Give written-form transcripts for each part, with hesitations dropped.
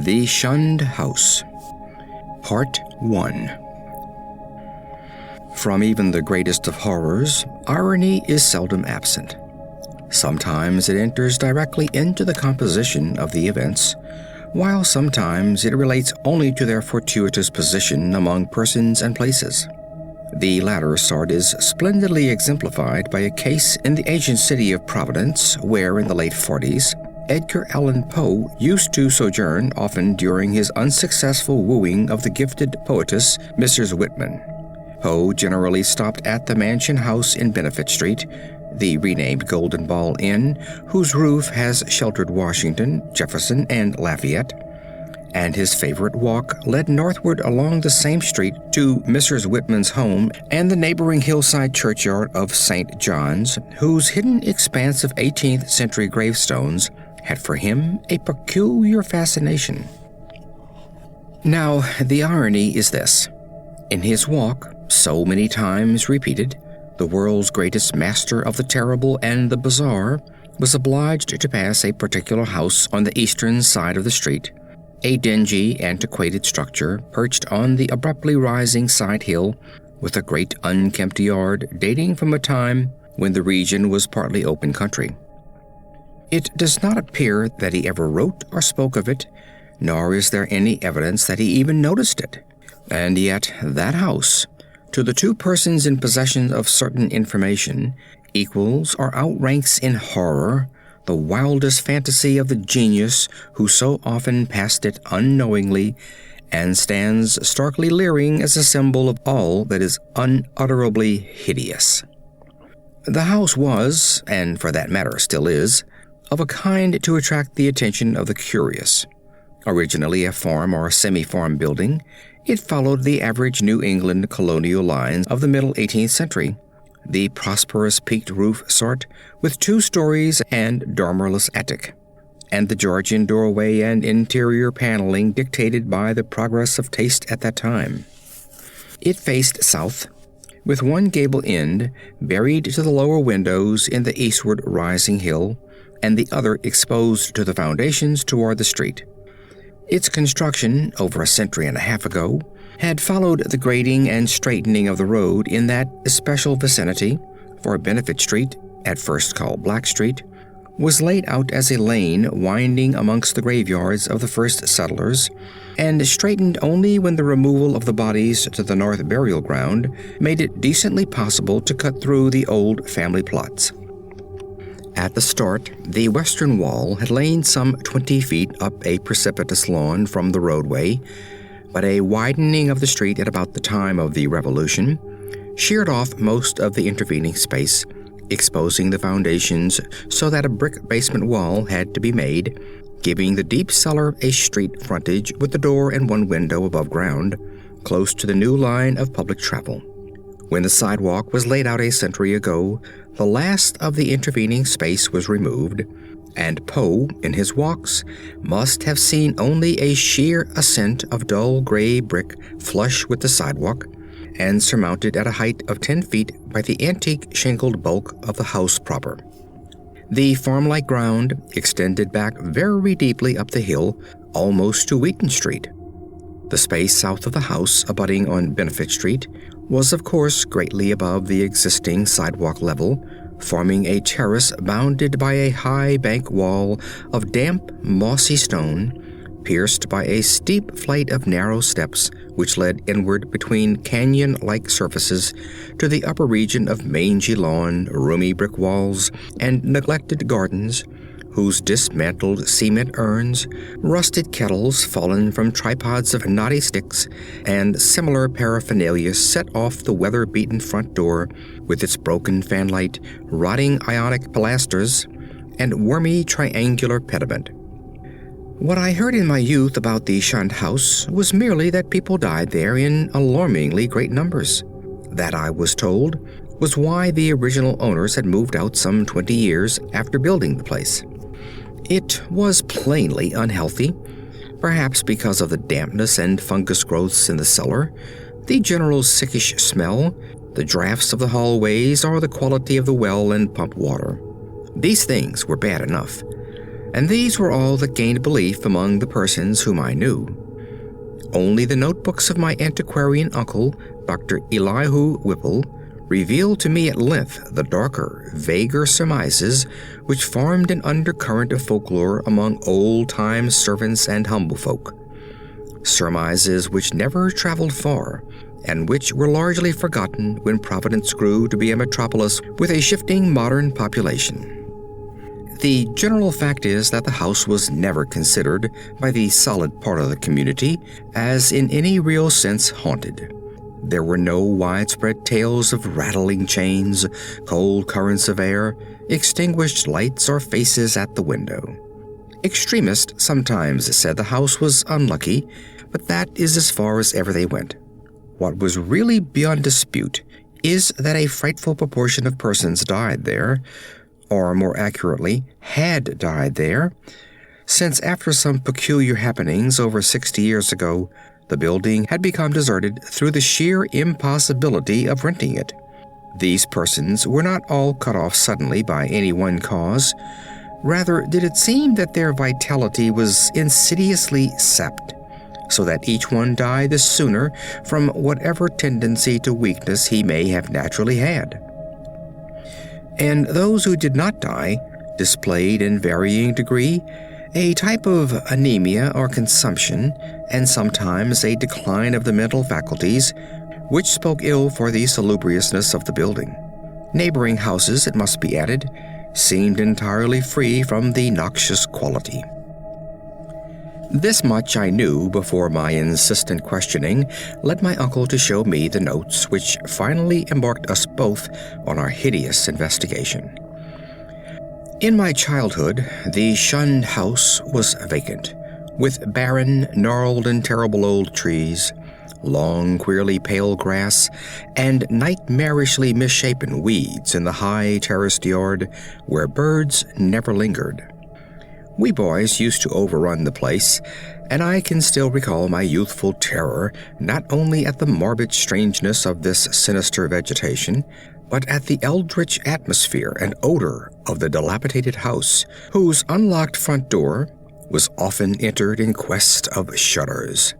The Shunned House. Part 1. From even the greatest of horrors, irony is seldom absent. Sometimes it enters directly into the composition of the events, while sometimes it relates only to their fortuitous position among persons and places. The latter sort is splendidly exemplified by a case in the ancient city of Providence, where in the late 40s, Edgar Allan Poe used to sojourn, often during his unsuccessful wooing of the gifted poetess Mrs. Whitman. Poe generally stopped at the mansion house in Benefit Street, the renamed Golden Ball Inn, whose roof has sheltered Washington, Jefferson, and Lafayette, and his favorite walk led northward along the same street to Mrs. Whitman's home and the neighboring hillside churchyard of St. John's, whose hidden expanse of 18th century gravestones had for him a peculiar fascination. Now, the irony is this. In his walk, so many times repeated, the world's greatest master of the terrible and the bizarre was obliged to pass a particular house on the eastern side of the street, a dingy, antiquated structure perched on the abruptly rising side hill with a great unkempt yard dating from a time when the region was partly open country. It does not appear that he ever wrote or spoke of it, nor is there any evidence that he even noticed it. And yet that house, to the two persons in possession of certain information, equals or outranks in horror the wildest fantasy of the genius who so often passed it unknowingly, and stands starkly leering as a symbol of all that is unutterably hideous. The house was, and for that matter still is, of a kind to attract the attention of the curious. Originally a farm or semi-farm building, it followed the average New England colonial lines of the middle 18th century, the prosperous peaked roof sort with 2 stories and dormerless attic, and the Georgian doorway and interior paneling dictated by the progress of taste at that time. It faced south, with one gable end buried to the lower windows in the eastward rising hill, and the other exposed to the foundations toward the street. Its construction, over a century and a half ago, had followed the grading and straightening of the road in that especial vicinity, for Benefit Street, at first called Black Street, was laid out as a lane winding amongst the graveyards of the first settlers, and straightened only when the removal of the bodies to the north burial ground made it decently possible to cut through the old family plots. At the start, the western wall had lain some 20 feet up a precipitous lawn from the roadway, but a widening of the street at about the time of the Revolution sheared off most of the intervening space, exposing the foundations so that a brick basement wall had to be made, giving the deep cellar a street frontage with a door and one window above ground, close to the new line of public travel. When the sidewalk was laid out a century ago, the last of the intervening space was removed, and Poe, in his walks, must have seen only a sheer ascent of dull gray brick flush with the sidewalk, and surmounted at a height of 10 feet by the antique shingled bulk of the house proper. The farm-like ground extended back very deeply up the hill, almost to Wheaton Street. The space south of the house, abutting on Benefit Street, was of course greatly above the existing sidewalk level, forming a terrace bounded by a high bank wall of damp, mossy stone, pierced by a steep flight of narrow steps which led inward between canyon-like surfaces to the upper region of mangy lawn, roomy brick walls, and neglected gardens, whose dismantled cement urns, rusted kettles fallen from tripods of knotty sticks, and similar paraphernalia set off the weather-beaten front door with its broken fanlight, rotting ionic pilasters, and wormy triangular pediment. What I heard in my youth about the Shunned House was merely that people died there in alarmingly great numbers. That, I was told, was why the original owners had moved out some 20 years after building the place. It was plainly unhealthy, perhaps because of the dampness and fungus growths in the cellar, the general sickish smell, the drafts of the hallways, or the quality of the well and pump water. These things were bad enough, and these were all that gained belief among the persons whom I knew. Only the notebooks of my antiquarian uncle, Dr. Elihu Whipple, revealed to me at length the darker, vaguer surmises which formed an undercurrent of folklore among old-time servants and humble folk. Surmises which never traveled far, and which were largely forgotten when Providence grew to be a metropolis with a shifting modern population. The general fact is that the house was never considered by the solid part of the community as in any real sense haunted. There were no widespread tales of rattling chains, cold currents of air, extinguished lights, or faces at the window. Extremists sometimes said the house was unlucky, but that is as far as ever they went. What was really beyond dispute is that a frightful proportion of persons died there, or more accurately, had died there, since after some peculiar happenings over 60 years ago, the building had become deserted through the sheer impossibility of renting it. These persons were not all cut off suddenly by any one cause. Rather, did it seem that their vitality was insidiously sapped, so that each one died the sooner from whatever tendency to weakness he may have naturally had. And those who did not die displayed in varying degree a type of anemia or consumption, and sometimes a decline of the mental faculties, which spoke ill for the salubriousness of the building. Neighboring houses, it must be added, seemed entirely free from the noxious quality. This much I knew before my insistent questioning led my uncle to show me the notes which finally embarked us both on our hideous investigation. In my childhood, the Shunned house was vacant, with barren, gnarled, and terrible old trees, long, queerly pale grass, and nightmarishly misshapen weeds in the high terraced yard where birds never lingered. We boys used to overrun the place, and I can still recall my youthful terror not only at the morbid strangeness of this sinister vegetation, but at the eldritch atmosphere and odor of the dilapidated house, whose unlocked front door was often entered in quest of shudders.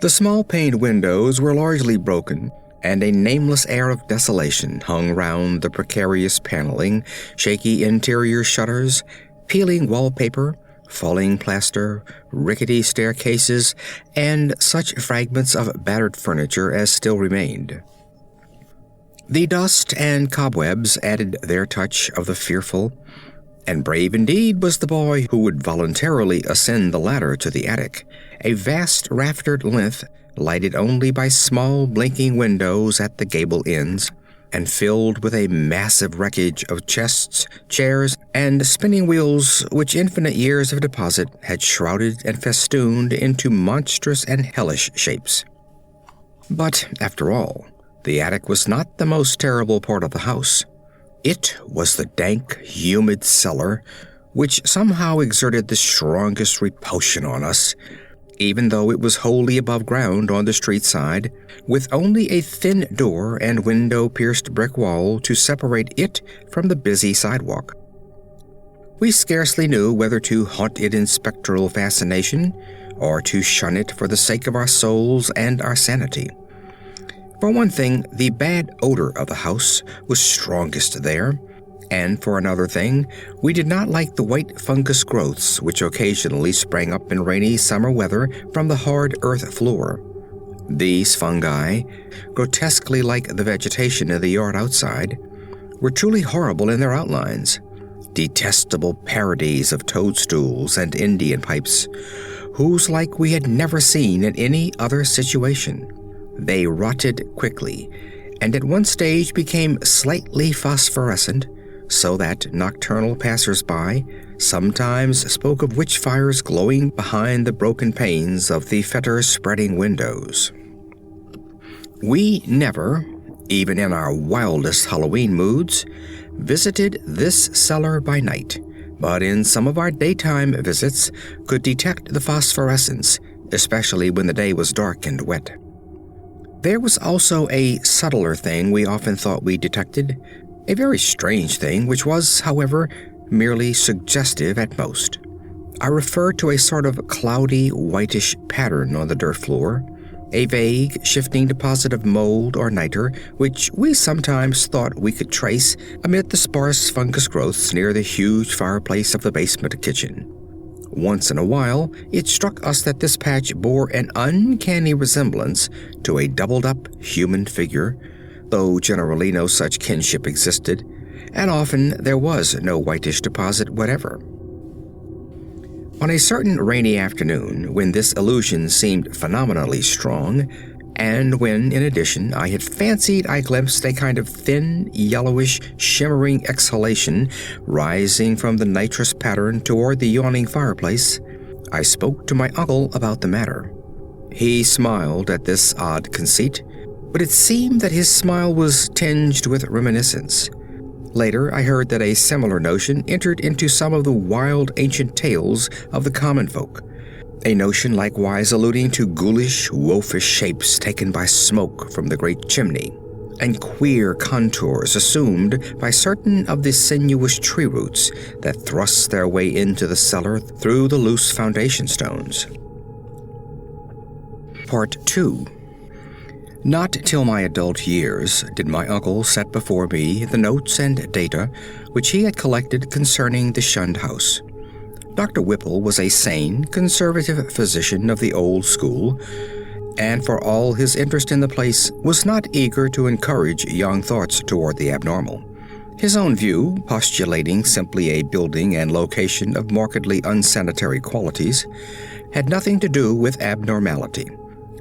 The small-paned windows were largely broken, and a nameless air of desolation hung round the precarious paneling, shaky interior shutters, peeling wallpaper, falling plaster, rickety staircases, and such fragments of battered furniture as still remained. The dust and cobwebs added their touch of the fearful, and brave indeed was the boy who would voluntarily ascend the ladder to the attic, a vast raftered length lighted only by small blinking windows at the gable ends, and filled with a massive wreckage of chests, chairs, and spinning wheels which infinite years of deposit had shrouded and festooned into monstrous and hellish shapes. But, after all, the attic was not the most terrible part of the house. It was the dank, humid cellar, which somehow exerted the strongest repulsion on us, even though it was wholly above ground on the street side, with only a thin door and window-pierced brick wall to separate it from the busy sidewalk. We scarcely knew whether to haunt it in spectral fascination, or to shun it for the sake of our souls and our sanity. For one thing, the bad odor of the house was strongest there, and for another thing, we did not like the white fungus growths which occasionally sprang up in rainy summer weather from the hard earth floor. These fungi, grotesquely like the vegetation in the yard outside, were truly horrible in their outlines, detestable parodies of toadstools and Indian pipes, whose like we had never seen in any other situation. They rotted quickly, and at one stage became slightly phosphorescent, so that nocturnal passers-by sometimes spoke of witch fires glowing behind the broken panes of the fetor-spreading windows. We never, even in our wildest Halloween moods, visited this cellar by night, but in some of our daytime visits could detect the phosphorescence, especially when the day was dark and wet. There was also a subtler thing we often thought we detected, a very strange thing which was, however, merely suggestive at most. I refer to a sort of cloudy, whitish pattern on the dirt floor, a vague, shifting deposit of mold or niter, which we sometimes thought we could trace amid the sparse fungus growths near the huge fireplace of the basement kitchen. Once in a while, it struck us that this patch bore an uncanny resemblance to a doubled-up human figure, though generally no such kinship existed, and often there was no whitish deposit whatever. On a certain rainy afternoon, when this illusion seemed phenomenally strong, and when, in addition, I had fancied I glimpsed a kind of thin, yellowish, shimmering exhalation rising from the nitrous pattern toward the yawning fireplace, I spoke to my uncle about the matter. He smiled at this odd conceit, but it seemed that his smile was tinged with reminiscence. Later, I heard that a similar notion entered into some of the wild ancient tales of the common folk, a notion likewise alluding to ghoulish, wolfish shapes taken by smoke from the great chimney, and queer contours assumed by certain of the sinuous tree roots that thrust their way into the cellar through the loose foundation stones. Part 2. Not till my adult years did my uncle set before me the notes and data which he had collected concerning the Shunned house. Dr. Whipple was a sane, conservative physician of the old school, and for all his interest in the place, was not eager to encourage young thoughts toward the abnormal. His own view, postulating simply a building and location of markedly unsanitary qualities, had nothing to do with abnormality.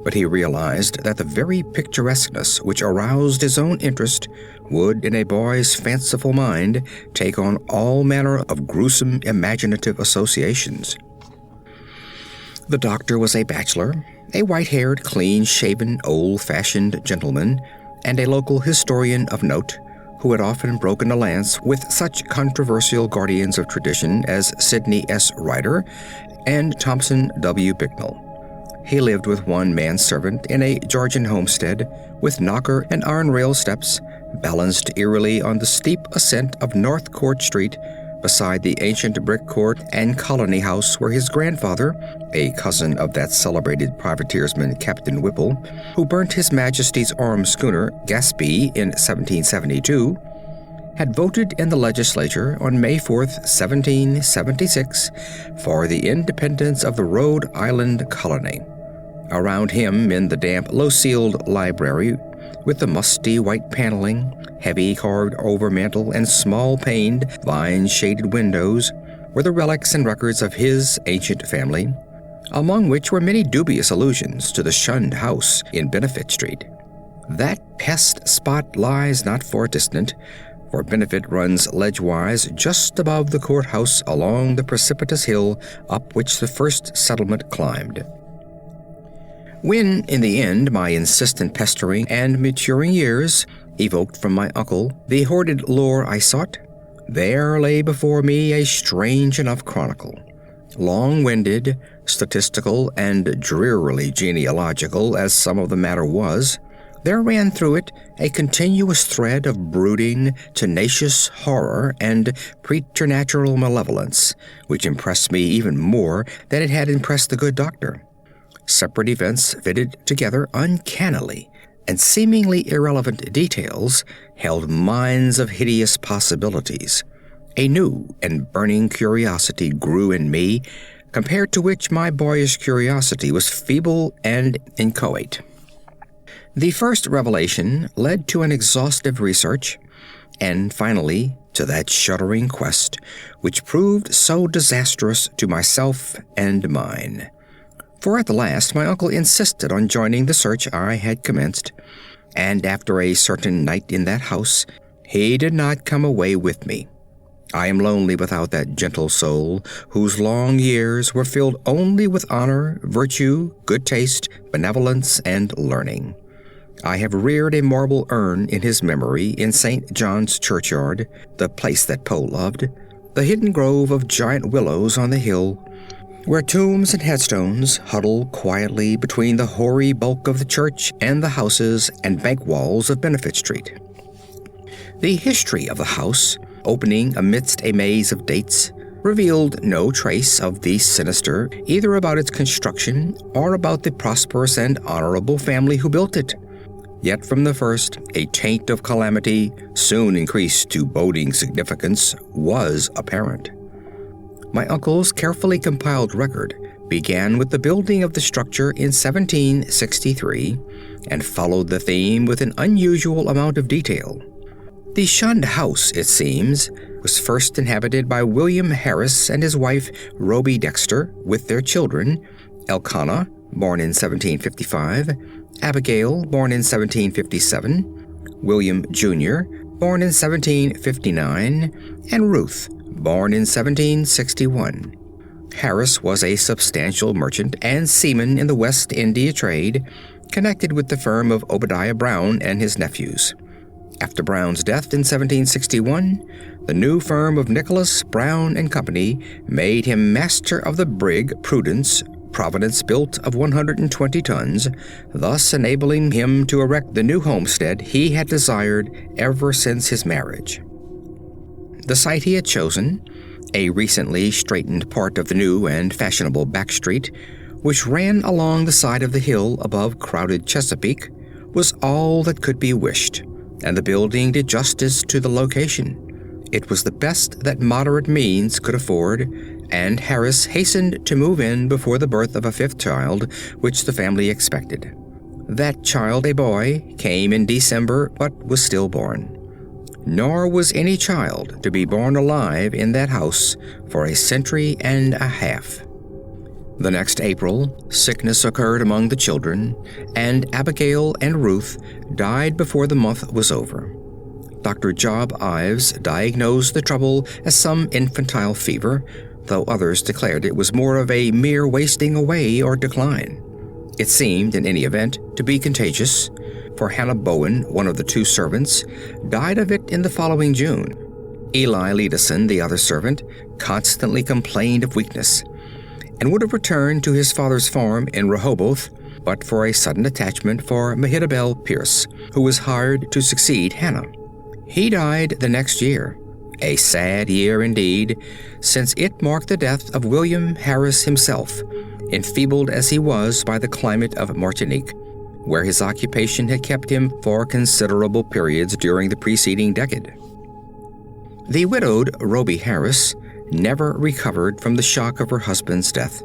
But he realized that the very picturesqueness which aroused his own interest would, in a boy's fanciful mind, take on all manner of gruesome imaginative associations. The doctor was a bachelor, a white-haired, clean-shaven, old-fashioned gentleman, and a local historian of note, who had often broken a lance with such controversial guardians of tradition as Sidney S. Ryder and Thompson W. Bicknell. He lived with one manservant in a Georgian homestead, with knocker and iron rail steps, balanced eerily on the steep ascent of North Court Street, beside the ancient brick court and colony house where his grandfather, a cousin of that celebrated privateersman Captain Whipple, who burnt His Majesty's armed schooner Gaspee in 1772, had voted in the legislature on May 4th, 1776, for the independence of the Rhode Island colony. Around him, in the damp, low-ceiled library, with the musty white paneling, heavy carved overmantel, and small-paned, vine-shaded windows, were the relics and records of his ancient family, among which were many dubious allusions to the Shunned house in Benefit Street. That pest spot lies not far distant, for Benefit runs ledgewise just above the courthouse along the precipitous hill up which the first settlement climbed. When, in the end, my insistent pestering and maturing years evoked from my uncle the hoarded lore I sought, there lay before me a strange enough chronicle. Long-winded, statistical, and drearily genealogical as some of the matter was, there ran through it a continuous thread of brooding, tenacious horror and preternatural malevolence, which impressed me even more than it had impressed the good doctor. Separate events fitted together uncannily, and seemingly irrelevant details held mines of hideous possibilities. A new and burning curiosity grew in me, compared to which my boyish curiosity was feeble and inchoate. The first revelation led to an exhaustive research, and finally to that shuddering quest which proved so disastrous to myself and mine. For at the last my uncle insisted on joining the search I had commenced, and after a certain night in that house, he did not come away with me. I am lonely without that gentle soul whose long years were filled only with honor, virtue, good taste, benevolence, and learning. I have reared a marble urn in his memory in St. John's churchyard, the place that Poe loved, the hidden grove of giant willows on the hill, where tombs and headstones huddle quietly between the hoary bulk of the church and the houses and bank walls of Benefit Street. The history of the house, opening amidst a maze of dates, revealed no trace of the sinister either about its construction or about the prosperous and honorable family who built it. Yet from the first, a taint of calamity, soon increased to boding significance, was apparent. My uncle's carefully compiled record began with the building of the structure in 1763 and followed the theme with an unusual amount of detail. The Shunned house, it seems, was first inhabited by William Harris and his wife Roby Dexter with their children, Elkanah, born in 1755, Abigail, born in 1757, William Jr., born in 1759, and Ruth, born in 1761. Harris was a substantial merchant and seaman in the West India trade, connected with the firm of Obadiah Brown and his nephews. After Brown's death in 1761, the new firm of Nicholas, Brown and Company made him master of the brig Prudence, Providence built of 120 tons, thus enabling him to erect the new homestead he had desired ever since his marriage. The site he had chosen, a recently straightened part of the new and fashionable back street, which ran along the side of the hill above crowded Chesapeake, was all that could be wished, and the building did justice to the location. It was the best that moderate means could afford, and Harris hastened to move in before the birth of a fifth child, which the family expected. That child, a boy, came in December but was stillborn. Nor was any child to be born alive in that house for a century and a half. The next April, sickness occurred among the children, and Abigail and Ruth died before the month was over. Dr. Job Ives diagnosed the trouble as some infantile fever, though others declared it was more of a mere wasting away or decline. It seemed, in any event, to be contagious, for Hannah Bowen, one of the two servants, died of it in the following June. Eli Leedison, the other servant, constantly complained of weakness, and would have returned to his father's farm in Rehoboth, but for a sudden attachment for Mehitabel Pierce, who was hired to succeed Hannah. He died the next year, a sad year indeed, since it marked the death of William Harris himself, enfeebled as he was by the climate of Martinique, where his occupation had kept him for considerable periods during the preceding decade. The widowed Roby Harris never recovered from the shock of her husband's death,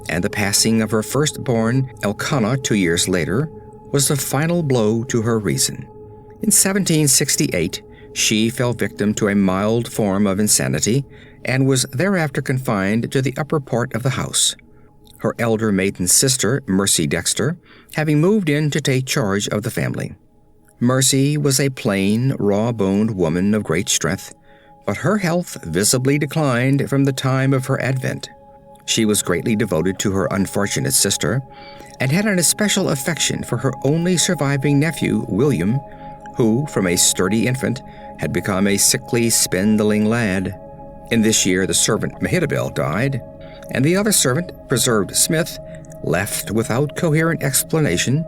and the passing of her firstborn, Elkanah, 2 years later, was the final blow to her reason. In 1768, she fell victim to a mild form of insanity and was thereafter confined to the upper part of the house. Her elder maiden sister, Mercy Dexter, having moved in to take charge of the family. Mercy was a plain, raw-boned woman of great strength, but her health visibly declined from the time of her advent. She was greatly devoted to her unfortunate sister, and had an especial affection for her only surviving nephew, William, who, from a sturdy infant, had become a sickly, spindling lad. In this year the servant Mehitabel died, and the other servant, Preserved Smith, left without coherent explanation,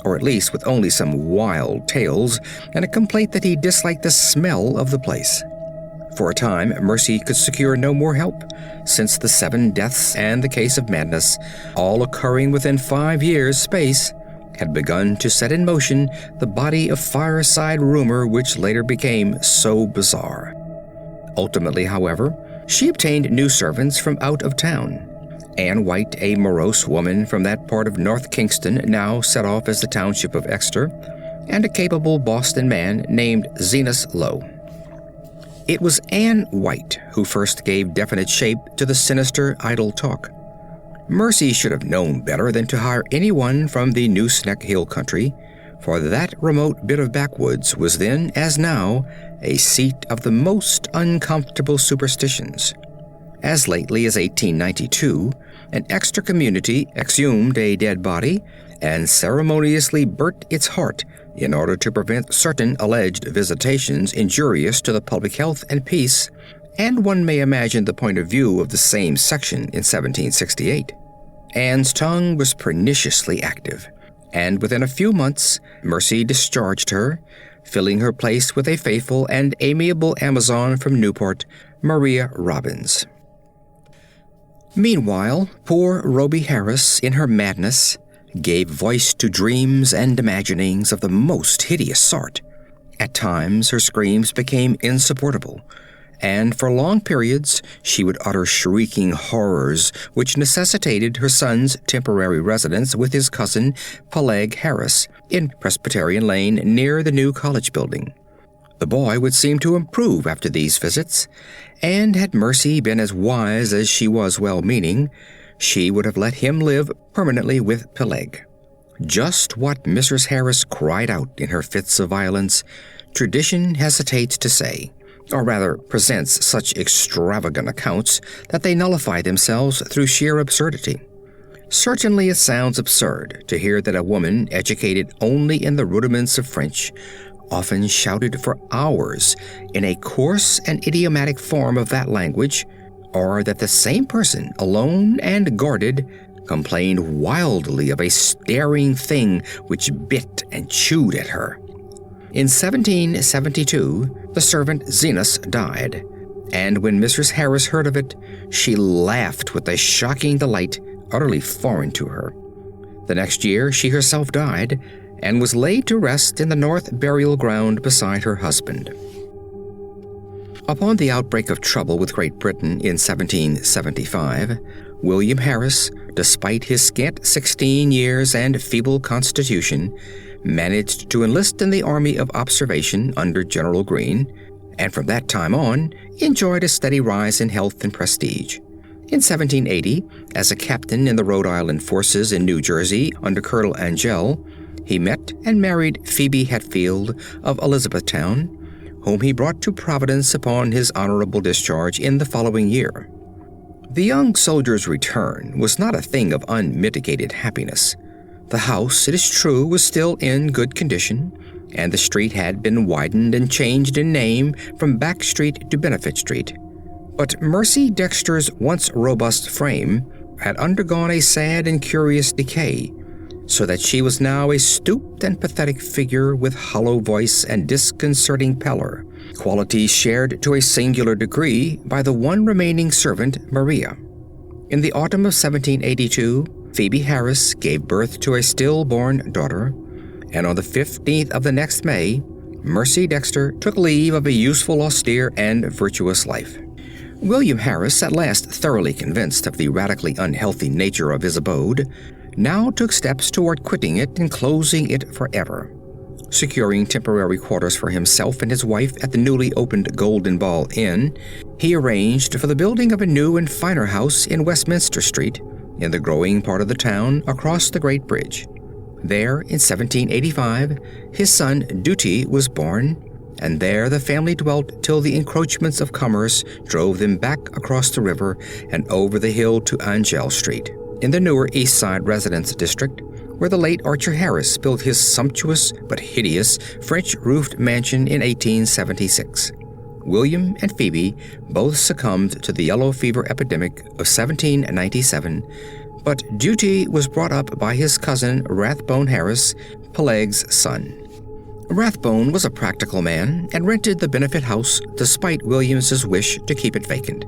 or at least with only some wild tales and a complaint that he disliked the smell of the place. For a time, Mercy could secure no more help, since the 7 deaths and the case of madness, all occurring within 5 years' space, had begun to set in motion the body of fireside rumor which later became so bizarre. Ultimately, however, she obtained new servants from out of town. Anne White, a morose woman from that part of North Kingston now set off as the township of Exeter, and a capable Boston man named Zenas Lowe. It was Anne White who first gave definite shape to the sinister idle talk. Mercy should have known better than to hire anyone from the Newsneck Hill country, for that remote bit of backwoods was then, as now, a seat of the most uncomfortable superstitions. As lately as 1892, an Exeter community exhumed a dead body and ceremoniously burnt its heart in order to prevent certain alleged visitations injurious to the public health and peace, and one may imagine the point of view of the same section in 1768. Anne's tongue was perniciously active, and within a few months Mercy discharged her, filling her place with a faithful and amiable Amazon from Newport, Maria Robbins. Meanwhile, poor Rhoby Harris, in her madness, gave voice to dreams and imaginings of the most hideous sort. At times her screams became insupportable, and for long periods she would utter shrieking horrors which necessitated her son's temporary residence with his cousin Peleg Harris in Presbyterian Lane near the new college building. The boy would seem to improve after these visits, and had Mercy been as wise as she was well-meaning, she would have let him live permanently with Peleg. Just what Mrs. Harris cried out in her fits of violence, tradition hesitates to say, or rather presents such extravagant accounts that they nullify themselves through sheer absurdity. Certainly it sounds absurd to hear that a woman educated only in the rudiments of French often shouted for hours in a coarse and idiomatic form of that language, or that the same person, alone and guarded, complained wildly of a staring thing which bit and chewed at her. In 1772, the servant Zenas died, and when Mrs. Harris heard of it, she laughed with a shocking delight utterly foreign to her. The next year she herself died, and was laid to rest in the North burial ground beside her husband. Upon the outbreak of trouble with Great Britain in 1775, William Harris, despite his scant 16 years and feeble constitution, managed to enlist in the Army of Observation under General Greene, and from that time on enjoyed a steady rise in health and prestige. In 1780, as a captain in the Rhode Island forces in New Jersey under Colonel Angell, he met and married Phoebe Hetfield of Elizabethtown, whom he brought to Providence upon his honorable discharge in the following year. The young soldier's return was not a thing of unmitigated happiness. The house, it is true, was still in good condition, and the street had been widened and changed in name from Back Street to Benefit Street. But Mercy Dexter's once robust frame had undergone a sad and curious decay, so that she was now a stooped and pathetic figure with hollow voice and disconcerting pallor, qualities shared to a singular degree by the one remaining servant, Maria. In the autumn of 1782, Phoebe Harris gave birth to a stillborn daughter, and on the 15th of the next May, Mercy Dexter took leave of a useful, austere, and virtuous life. William Harris, at last thoroughly convinced of the radically unhealthy nature of his abode, now took steps toward quitting it and closing it forever. Securing temporary quarters for himself and his wife at the newly opened Golden Ball Inn, he arranged for the building of a new and finer house in Westminster Street, in the growing part of the town across the Great Bridge. There, in 1785, his son Duty was born, and there the family dwelt till the encroachments of commerce drove them back across the river and over the hill to Angell Street, in the newer East Side residence district, where the late Archer Harris built his sumptuous but hideous French-roofed mansion in 1876. William and Phoebe both succumbed to the yellow fever epidemic of 1797, but Duty was brought up by his cousin Rathbone Harris, Peleg's son. Rathbone was a practical man and rented the Benefit House despite Williams's wish to keep it vacant.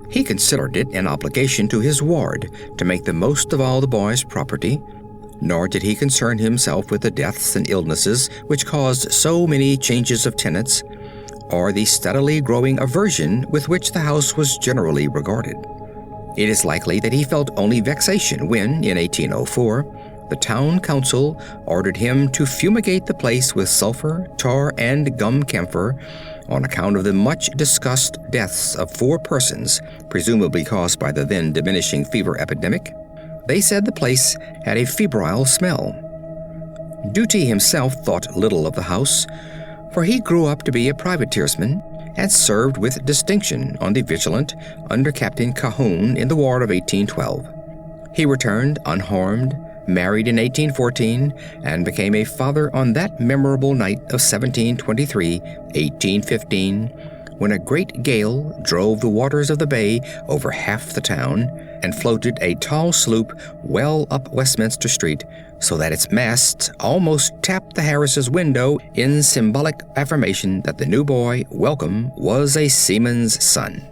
He considered it an obligation to his ward to make the most of all the boy's property, nor did he concern himself with the deaths and illnesses which caused so many changes of tenants, or the steadily growing aversion with which the house was generally regarded. It is likely that he felt only vexation when, in 1804, the town council ordered him to fumigate the place with sulfur, tar, and gum camphor on account of the much-discussed deaths of 4 persons, presumably caused by the then diminishing fever epidemic. They said the place had a febrile smell. Duty himself thought little of the house, for he grew up to be a privateersman and served with distinction on the Vigilant under Captain Cahoon in the War of 1812. He returned unharmed, married in 1814, and became a father on that memorable night of 1723, 1815, when a great gale drove the waters of the bay over half the town and floated a tall sloop well up Westminster Street so that its masts almost tapped the Harrises' window in symbolic affirmation that the new boy, Welcome, was a seaman's son.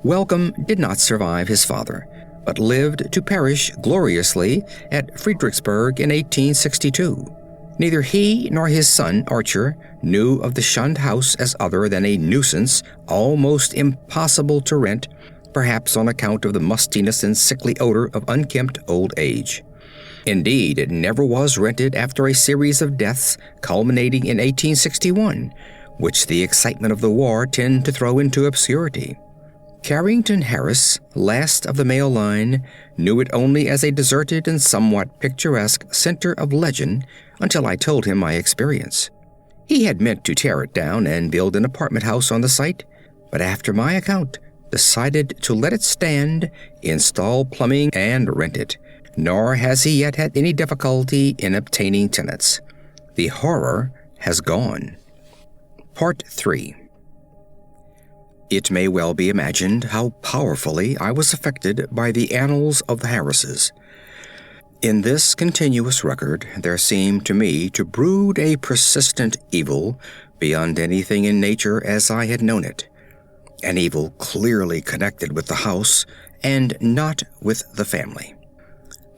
Welcome did not survive his father, but lived to perish gloriously at Fredericksburg in 1862. Neither he nor his son, Archer, knew of the Shunned house as other than a nuisance almost impossible to rent, perhaps on account of the mustiness and sickly odor of unkempt old age. Indeed, it never was rented after a series of deaths culminating in 1861, which the excitement of the war tended to throw into obscurity. Carrington Harris, last of the male line, knew it only as a deserted and somewhat picturesque center of legend until I told him my experience. He had meant to tear it down and build an apartment house on the site, but after my account, decided to let it stand, install plumbing, and rent it, nor has he yet had any difficulty in obtaining tenants. The horror has gone. Part 3. It may well be imagined how powerfully I was affected by the annals of the Harrises. In this continuous record, there seemed to me to brood a persistent evil beyond anything in nature as I had known it. An evil clearly connected with the house and not with the family.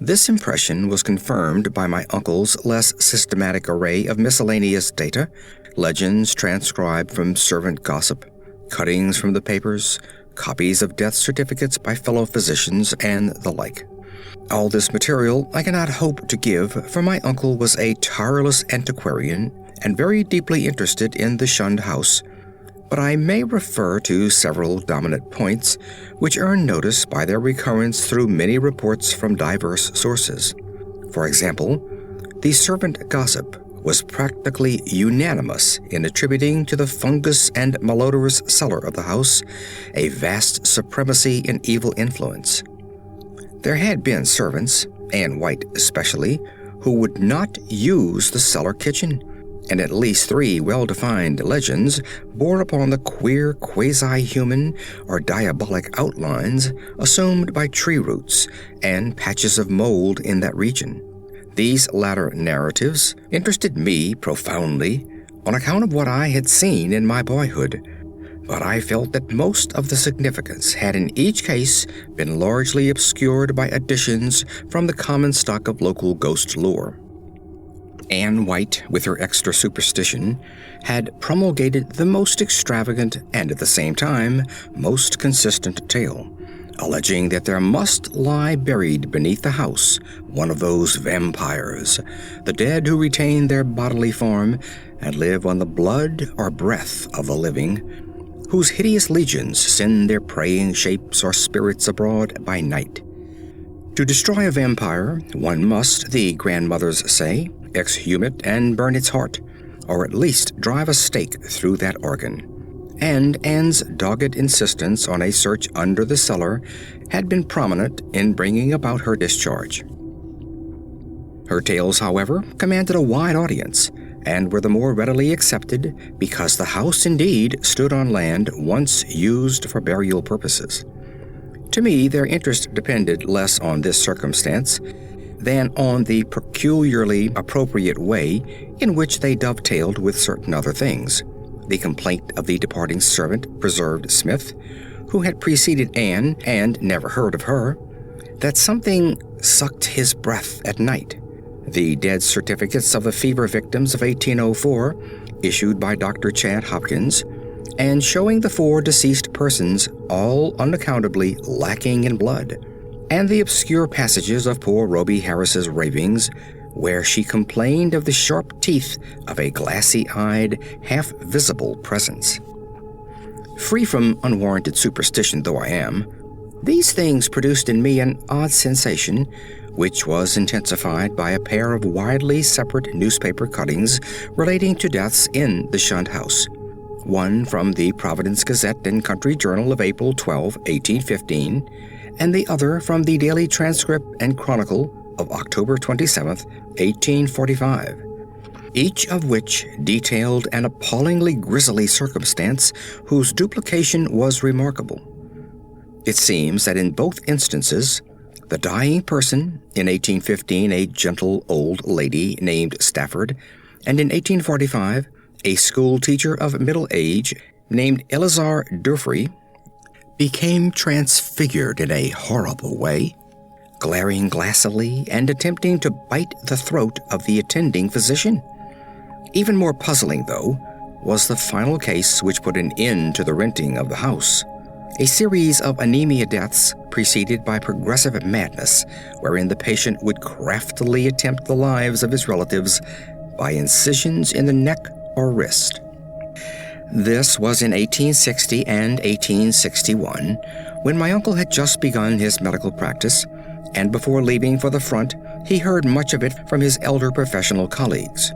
This impression was confirmed by my uncle's less systematic array of miscellaneous data, legends transcribed from servant gossip, cuttings from the papers, copies of death certificates by fellow physicians, and the like. All this material I cannot hope to give, for my uncle was a tireless antiquarian and very deeply interested in the Shunned house, but I may refer to several dominant points which earn notice by their recurrence through many reports from diverse sources. For example, the servant gossip was practically unanimous in attributing to the fungus and malodorous cellar of the house a vast supremacy in evil influence. There had been servants, and White especially, who would not use the cellar kitchen, and at least 3 well-defined legends bore upon the queer quasi-human or diabolic outlines assumed by tree roots and patches of mold in that region. These latter narratives interested me profoundly on account of what I had seen in my boyhood, but I felt that most of the significance had in each case been largely obscured by additions from the common stock of local ghost lore. Anne White, with her extra superstition, had promulgated the most extravagant and at the same time most consistent tale, alleging that there must lie buried beneath the house one of those vampires, the dead who retain their bodily form and live on the blood or breath of the living, whose hideous legions send their preying shapes or spirits abroad by night. To destroy a vampire, one must, the grandmothers say, exhume it and burn its heart, or at least drive a stake through that organ. And Anne's dogged insistence on a search under the cellar had been prominent in bringing about her discharge. Her tales, however, commanded a wide audience, and were the more readily accepted because the house indeed stood on land once used for burial purposes. To me, their interest depended less on this circumstance than on the peculiarly appropriate way in which they dovetailed with certain other things. The complaint of the departing servant, Preserved Smith, who had preceded Anne and never heard of her, that something sucked his breath at night. The death certificates of the fever victims of 1804, issued by Dr. Chad Hopkins, and showing the 4 deceased persons all unaccountably lacking in blood, and the obscure passages of poor Rhoby Harris's ravings, where she complained of the sharp teeth of a glassy-eyed, half-visible presence. Free from unwarranted superstition though I am, these things produced in me an odd sensation, which was intensified by a pair of widely separate newspaper cuttings relating to deaths in the Shunned house. One from the Providence Gazette and Country Journal of April 12, 1815, and the other from the Daily Transcript and Chronicle of October 27, 1845. each of which detailed an appallingly grisly circumstance whose duplication was remarkable. It seems that in both instances, the dying person, in 1815 a gentle old lady named Stafford, and in 1845 a school teacher of middle age named Eleazar Durfee, became transfigured in a horrible way, glaring glassily and attempting to bite the throat of the attending physician. Even more puzzling, though, was the final case which put an end to the renting of the house. A series of anemia deaths preceded by progressive madness, wherein the patient would craftily attempt the lives of his relatives by incisions in the neck or wrist. This was in 1860 and 1861, when my uncle had just begun his medical practice, and before leaving for the front, he heard much of it from his elder professional colleagues.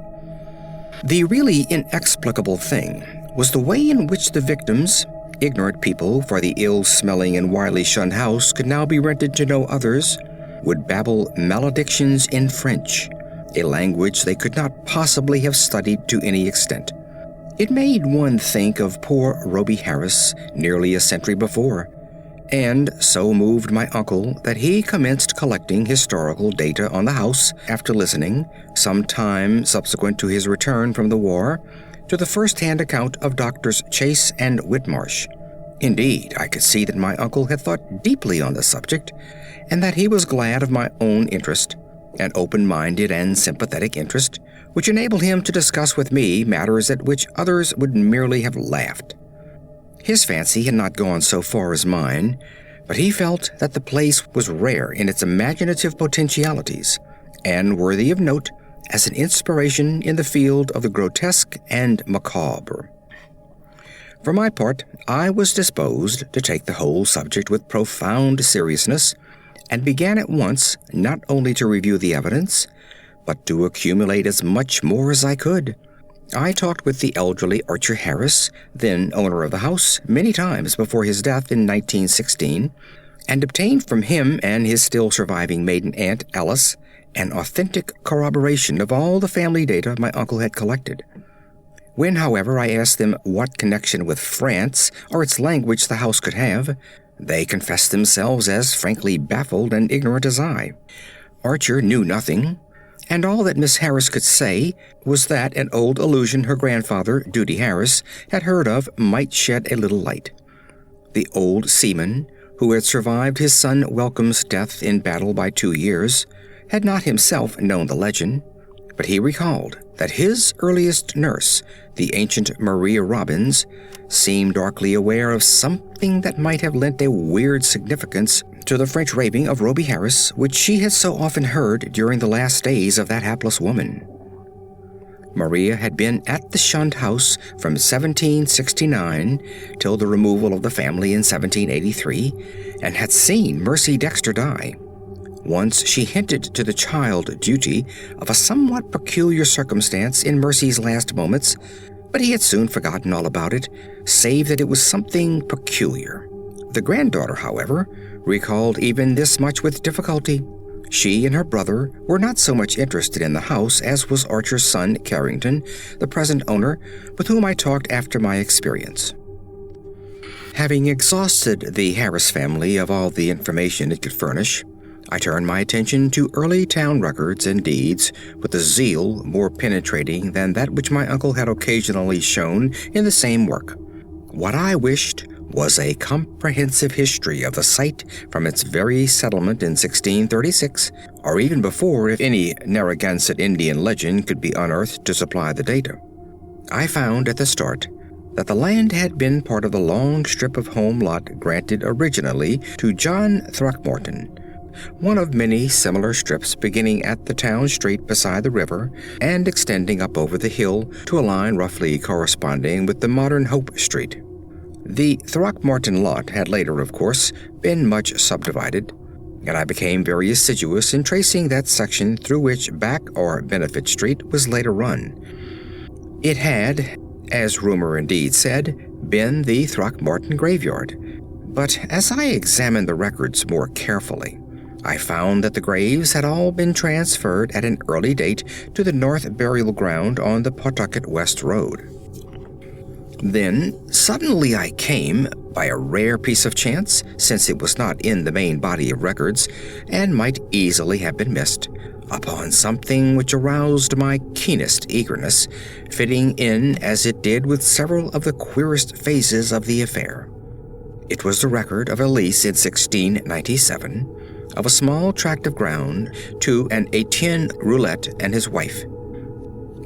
The really inexplicable thing was the way in which the victims, ignorant people, for the ill-smelling and widely shunned house could now be rented to no others, would babble maledictions in French, a language they could not possibly have studied to any extent. It made one think of poor Roby Harris nearly a century before, and so moved my uncle that he commenced collecting historical data on the house after listening, some time subsequent to his return from the war, to the first-hand account of Doctors Chase and Whitmarsh. Indeed, I could see that my uncle had thought deeply on the subject, and that he was glad of my own interest, an open-minded and sympathetic interest, which enabled him to discuss with me matters at which others would merely have laughed. His fancy had not gone so far as mine, but he felt that the place was rare in its imaginative potentialities, and worthy of note as an inspiration in the field of the grotesque and macabre. For my part, I was disposed to take the whole subject with profound seriousness, and began at once not only to review the evidence, but to accumulate as much more as I could. I talked with the elderly Archer Harris, then owner of the house, many times before his death in 1916, and obtained from him and his still surviving maiden aunt, Alice, an authentic corroboration of all the family data my uncle had collected. When, however, I asked them what connection with France or its language the house could have, they confessed themselves as frankly baffled and ignorant as I. Archer knew nothing, and all that Miss Harris could say was that an old allusion her grandfather, Duty Harris, had heard of might shed a little light. The old seaman, who had survived his son Welcome's death in battle by 2 years, had not himself known the legend, but he recalled that his earliest nurse, the ancient Maria Robbins, seemed darkly aware of something that might have lent a weird significance to the French raving of Roby Harris, which she had so often heard during the last days of that hapless woman. Maria had been at the Shunned house from 1769 till the removal of the family in 1783, and had seen Mercy Dexter die. Once she hinted to the child Duty of a somewhat peculiar circumstance in Mercy's last moments, but he had soon forgotten all about it, save that it was something peculiar. The granddaughter, however, recalled even this much with difficulty. She and her brother were not so much interested in the house as was Archer's son, Carrington, the present owner, with whom I talked after my experience. Having exhausted the Harris family of all the information it could furnish, I turned my attention to early town records and deeds with a zeal more penetrating than that which my uncle had occasionally shown in the same work. What I wished was a comprehensive history of the site from its very settlement in 1636, or even before, if any Narragansett Indian legend could be unearthed to supply the data. I found at the start that the land had been part of the long strip of home lot granted originally to John Throckmorton, one of many similar strips beginning at the town street beside the river and extending up over the hill to a line roughly corresponding with the modern Hope Street. The Throckmorton lot had later, of course, been much subdivided, and I became very assiduous in tracing that section through which Back or Benefit Street was later run. It had, as rumor indeed said, been the Throckmorton graveyard, but as I examined the records more carefully, I found that the graves had all been transferred at an early date to the North Burial Ground on the Pawtucket West Road. Then, suddenly I came, by a rare piece of chance, since it was not in the main body of records, and might easily have been missed, upon something which aroused my keenest eagerness, fitting in as it did with several of the queerest phases of the affair. It was the record of a lease in 1697 of a small tract of ground to an Etienne Roulette and his wife.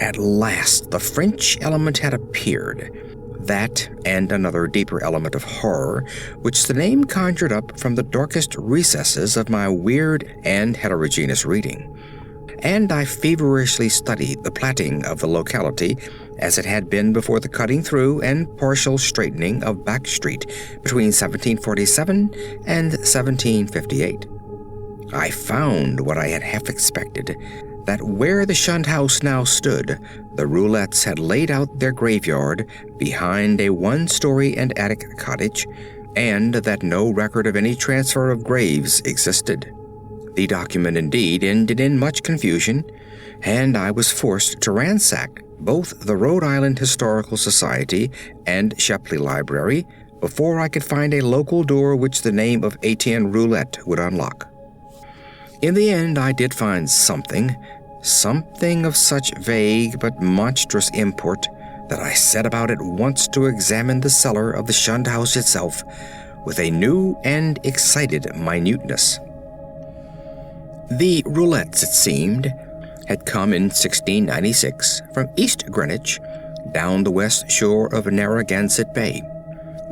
At last the French element had appeared, that and another deeper element of horror which the name conjured up from the darkest recesses of my weird and heterogeneous reading. And I feverishly studied the platting of the locality as it had been before the cutting through and partial straightening of Back Street between 1747 and 1758. I found what I had half expected, that where the Shunned house now stood, the Roulettes had laid out their graveyard behind a one-story and attic cottage, and that no record of any transfer of graves existed. The document indeed ended in much confusion, and I was forced to ransack both the Rhode Island Historical Society and Shepley Library before I could find a local door which the name of Etienne Roulette would unlock. In the end I did find something of such vague but monstrous import that I set about at once to examine the cellar of the Shunned house itself with a new and excited minuteness. The Roulettes, it seemed, had come in 1696 from East Greenwich down the west shore of Narragansett Bay.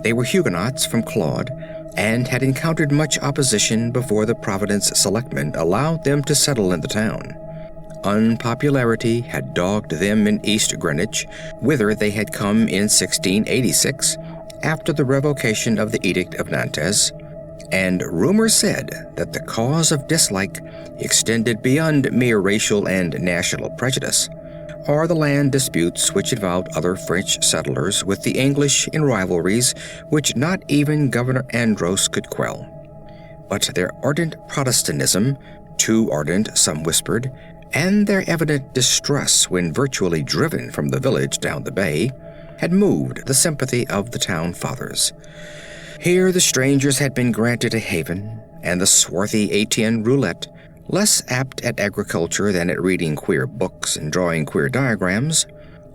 They were Huguenots from Claude and had encountered much opposition before the Providence selectmen allowed them to settle in the town. Unpopularity had dogged them in East Greenwich, whither they had come in 1686 after the revocation of the Edict of Nantes, and rumor said that the cause of dislike extended beyond mere racial and national prejudice, or the land disputes which involved other French settlers with the English in rivalries which not even Governor Andros could quell. But their ardent Protestantism, too ardent, some whispered, and their evident distress when virtually driven from the village down the bay, had moved the sympathy of the town fathers. Here the strangers had been granted a haven, and the swarthy Etienne Roulette, less apt at agriculture than at reading queer books and drawing queer diagrams,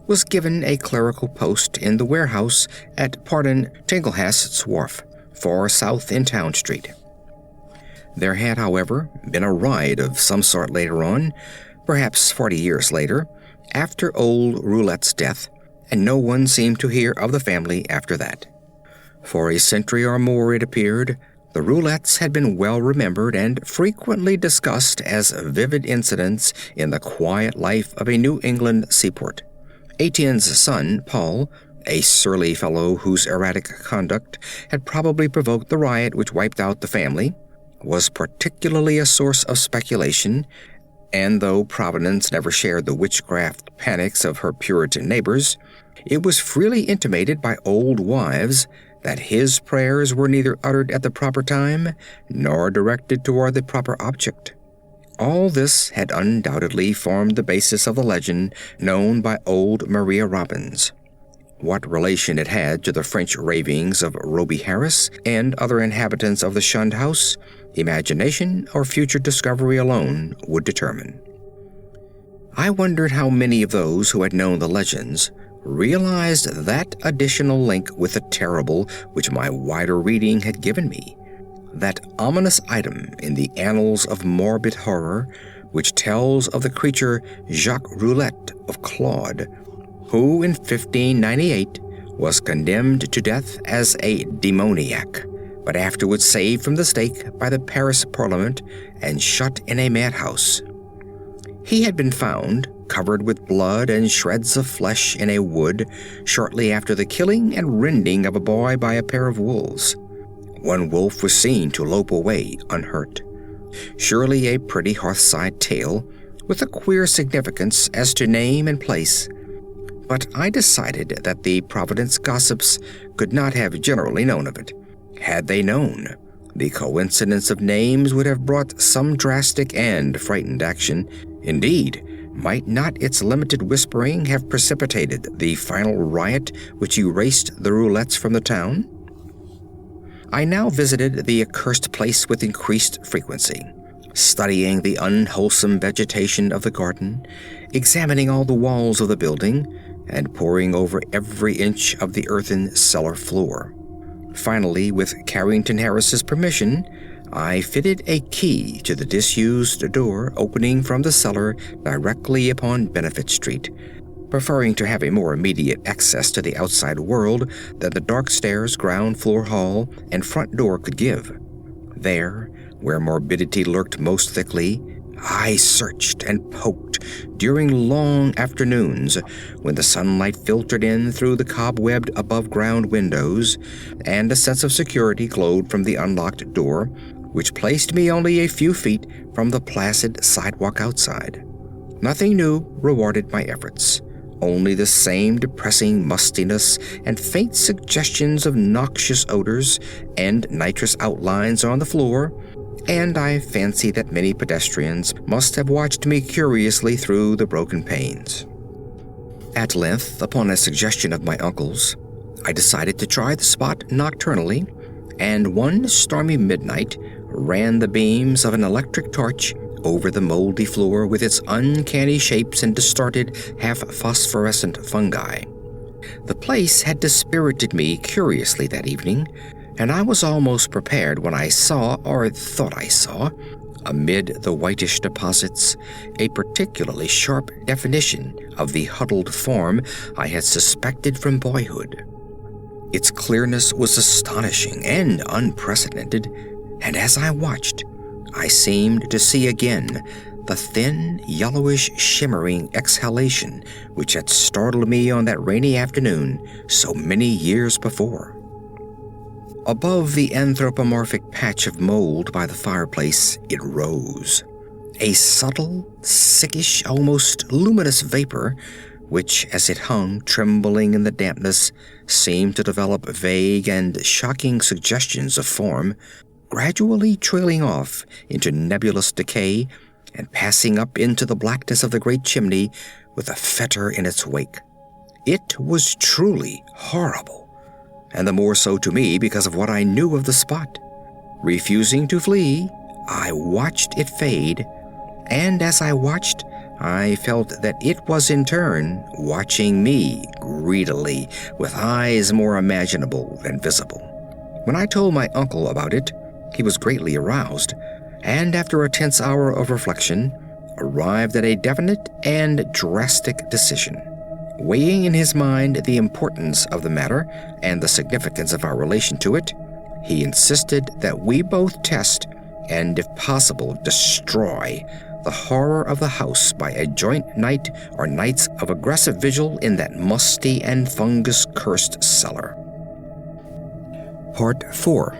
was given a clerical post in the warehouse at Pardon Tinglehast's wharf, far south in Town Street. There had, however, been a riot of some sort later on, perhaps 40 years later, after old Roulette's death, and no one seemed to hear of the family after that. For a century or more, it appeared, the Roulettes had been well remembered and frequently discussed as vivid incidents in the quiet life of a New England seaport. Etienne's son, Paul, a surly fellow whose erratic conduct had probably provoked the riot which wiped out the family, was particularly a source of speculation, and though Providence never shared the witchcraft panics of her Puritan neighbors, it was freely intimated by old wives that his prayers were neither uttered at the proper time nor directed toward the proper object. All this had undoubtedly formed the basis of the legend known by old Maria Robbins. What relation it had to the French ravings of Roby Harris and other inhabitants of the Shunned house, imagination or future discovery alone would determine. I wondered how many of those who had known the legends realized that additional link with the terrible which my wider reading had given me, that ominous item in the annals of morbid horror which tells of the creature Jacques Roulette of Claude, who in 1598 was condemned to death as a demoniac, but afterwards saved from the stake by the Paris Parliament and shut in a madhouse. He had been found covered with blood and shreds of flesh in a wood shortly after the killing and rending of a boy by a pair of wolves. One wolf was seen to lope away unhurt. Surely a pretty hearthside tale with a queer significance as to name and place. But I decided that the Providence gossips could not have generally known of it. Had they known, The coincidence of names would have brought some drastic and frightened action. Indeed, might not its limited whispering have precipitated the final riot which erased the roulettes from the town? I now visited the accursed place with increased frequency, studying the unwholesome vegetation of the garden, examining all the walls of the building, and poring over every inch of the earthen cellar floor. Finally, with Carrington Harris's permission, I fitted a key to the disused door opening from the cellar directly upon Benefit Street, preferring to have a more immediate access to the outside world than the dark stairs, ground floor hall, and front door could give. There, where morbidity lurked most thickly, I searched and poked during long afternoons when the sunlight filtered in through the cobwebbed above-ground windows, and a sense of security glowed from the unlocked door, which placed me only a few feet from the placid sidewalk outside. Nothing new rewarded my efforts. Only the same depressing mustiness and faint suggestions of noxious odors and nitrous outlines on the floor, and I fancy that many pedestrians must have watched me curiously through the broken panes. At length, upon a suggestion of my uncle's, I decided to try the spot nocturnally, and one stormy midnight ran the beams of an electric torch over the moldy floor with its uncanny shapes and distorted, half-phosphorescent fungi. The place had dispirited me curiously that evening, and I was almost prepared when I saw, or thought I saw, amid the whitish deposits, a particularly sharp definition of the huddled form I had suspected from boyhood. Its clearness was astonishing and unprecedented, and as I watched, I seemed to see again the thin, yellowish, shimmering exhalation which had startled me on that rainy afternoon so many years before. Above the anthropomorphic patch of mold by the fireplace, it rose, a subtle, sickish, almost luminous vapor, which, as it hung trembling in the dampness, seemed to develop vague and shocking suggestions of form, gradually trailing off into nebulous decay and passing up into the blackness of the great chimney with a fetor in its wake. It was truly horrible, and the more so to me because of what I knew of the spot. Refusing to flee, I watched it fade, and as I watched, I felt that it was in turn watching me greedily with eyes more imaginable than visible. When I told my uncle about it, he was greatly aroused, and after a tense hour of reflection, arrived at a definite and drastic decision. Weighing in his mind the importance of the matter and the significance of our relation to it, he insisted that we both test and, if possible, destroy the horror of the house by a joint night or nights of aggressive vigil in that musty and fungus-cursed cellar. Part 4.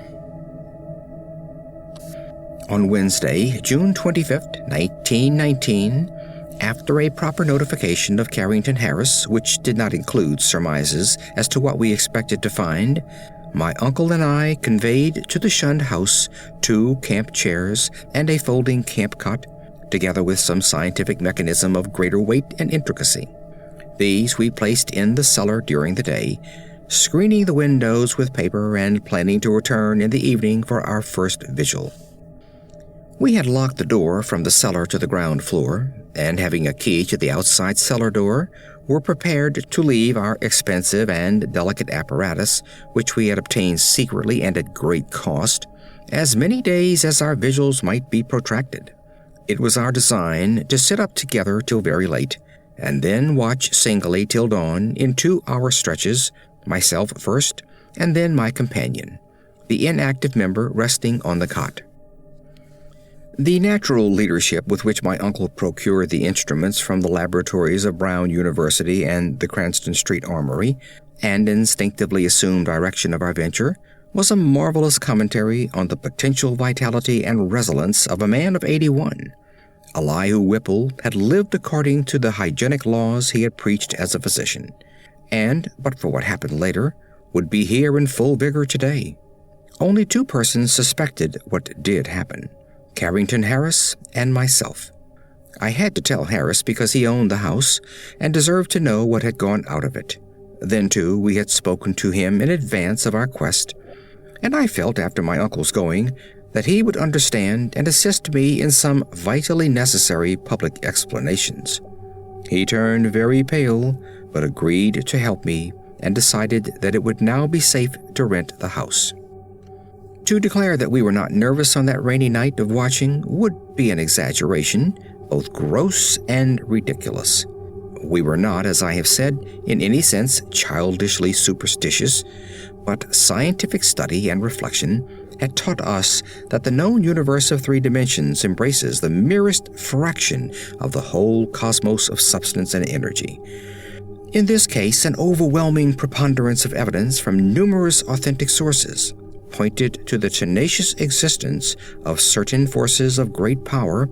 On Wednesday, June 25th, 1919, after a proper notification of Carrington Harris, which did not include surmises as to what we expected to find, my uncle and I conveyed to the Shunned house 2 camp chairs and a folding camp cot, together with some scientific mechanism of greater weight and intricacy. These we placed in the cellar during the day, screening the windows with paper and planning to return in the evening for our first vigil. We had locked the door from the cellar to the ground floor, and having a key to the outside cellar door, were prepared to leave our expensive and delicate apparatus, which we had obtained secretly and at great cost, as many days as our vigils might be protracted. It was our design to sit up together till very late, and then watch singly till dawn in 2-hour stretches, myself first, and then my companion, the inactive member resting on the cot. The natural leadership with which my uncle procured the instruments from the laboratories of Brown University and the Cranston Street Armory, and instinctively assumed direction of our venture, was a marvelous commentary on the potential vitality and resilience of a man of 81. Elihu Whipple had lived according to the hygienic laws he had preached as a physician, and, but for what happened later, would be here in full vigor today. Only two persons suspected what did happen: Carrington Harris and myself. I had to tell Harris because he owned the house and deserved to know what had gone out of it. Then, too, we had spoken to him in advance of our quest, and I felt after my uncle's going that he would understand and assist me in some vitally necessary public explanations. He turned very pale, but agreed to help me and decided that it would now be safe to rent the house. To declare that we were not nervous on that rainy night of watching would be an exaggeration, both gross and ridiculous. We were not, as I have said, in any sense childishly superstitious, but scientific study and reflection had taught us that the known universe of 3 dimensions embraces the merest fraction of the whole cosmos of substance and energy. In this case, an overwhelming preponderance of evidence from numerous authentic sources pointed to the tenacious existence of certain forces of great power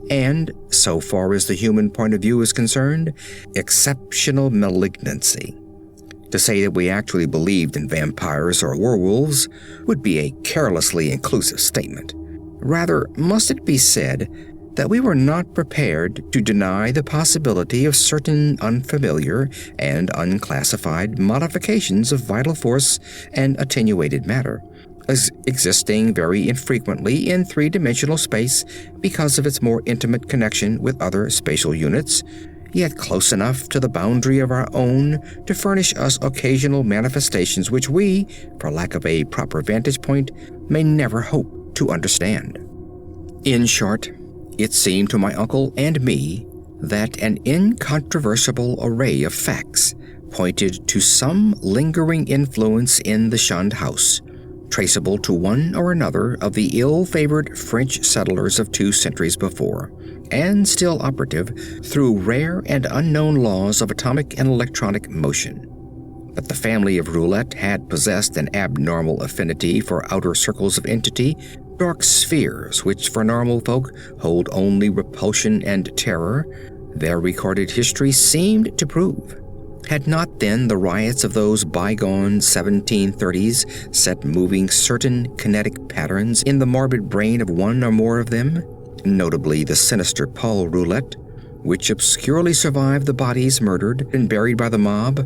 and, so far as the human point of view is concerned, exceptional malignancy. To say that we actually believed in vampires or werewolves would be a carelessly inclusive statement. Rather, must it be said that we were not prepared to deny the possibility of certain unfamiliar and unclassified modifications of vital force and attenuated matter, as existing very infrequently in 3-dimensional space because of its more intimate connection with other spatial units, yet close enough to the boundary of our own to furnish us occasional manifestations which we, for lack of a proper vantage point, may never hope to understand. In short, it seemed to my uncle and me that an incontrovertible array of facts pointed to some lingering influence in the Shunned house, traceable to one or another of the ill-favored French settlers of 2 centuries before, and still operative through rare and unknown laws of atomic and electronic motion. That the family of Roulette had possessed an abnormal affinity for outer circles of entity, dark spheres which for normal folk hold only repulsion and terror, their recorded history seemed to prove. Had not then the riots of those bygone 1730s set moving certain kinetic patterns in the morbid brain of one or more of them, notably the sinister Paul Roulette, which obscurely survived the bodies murdered and buried by the mob,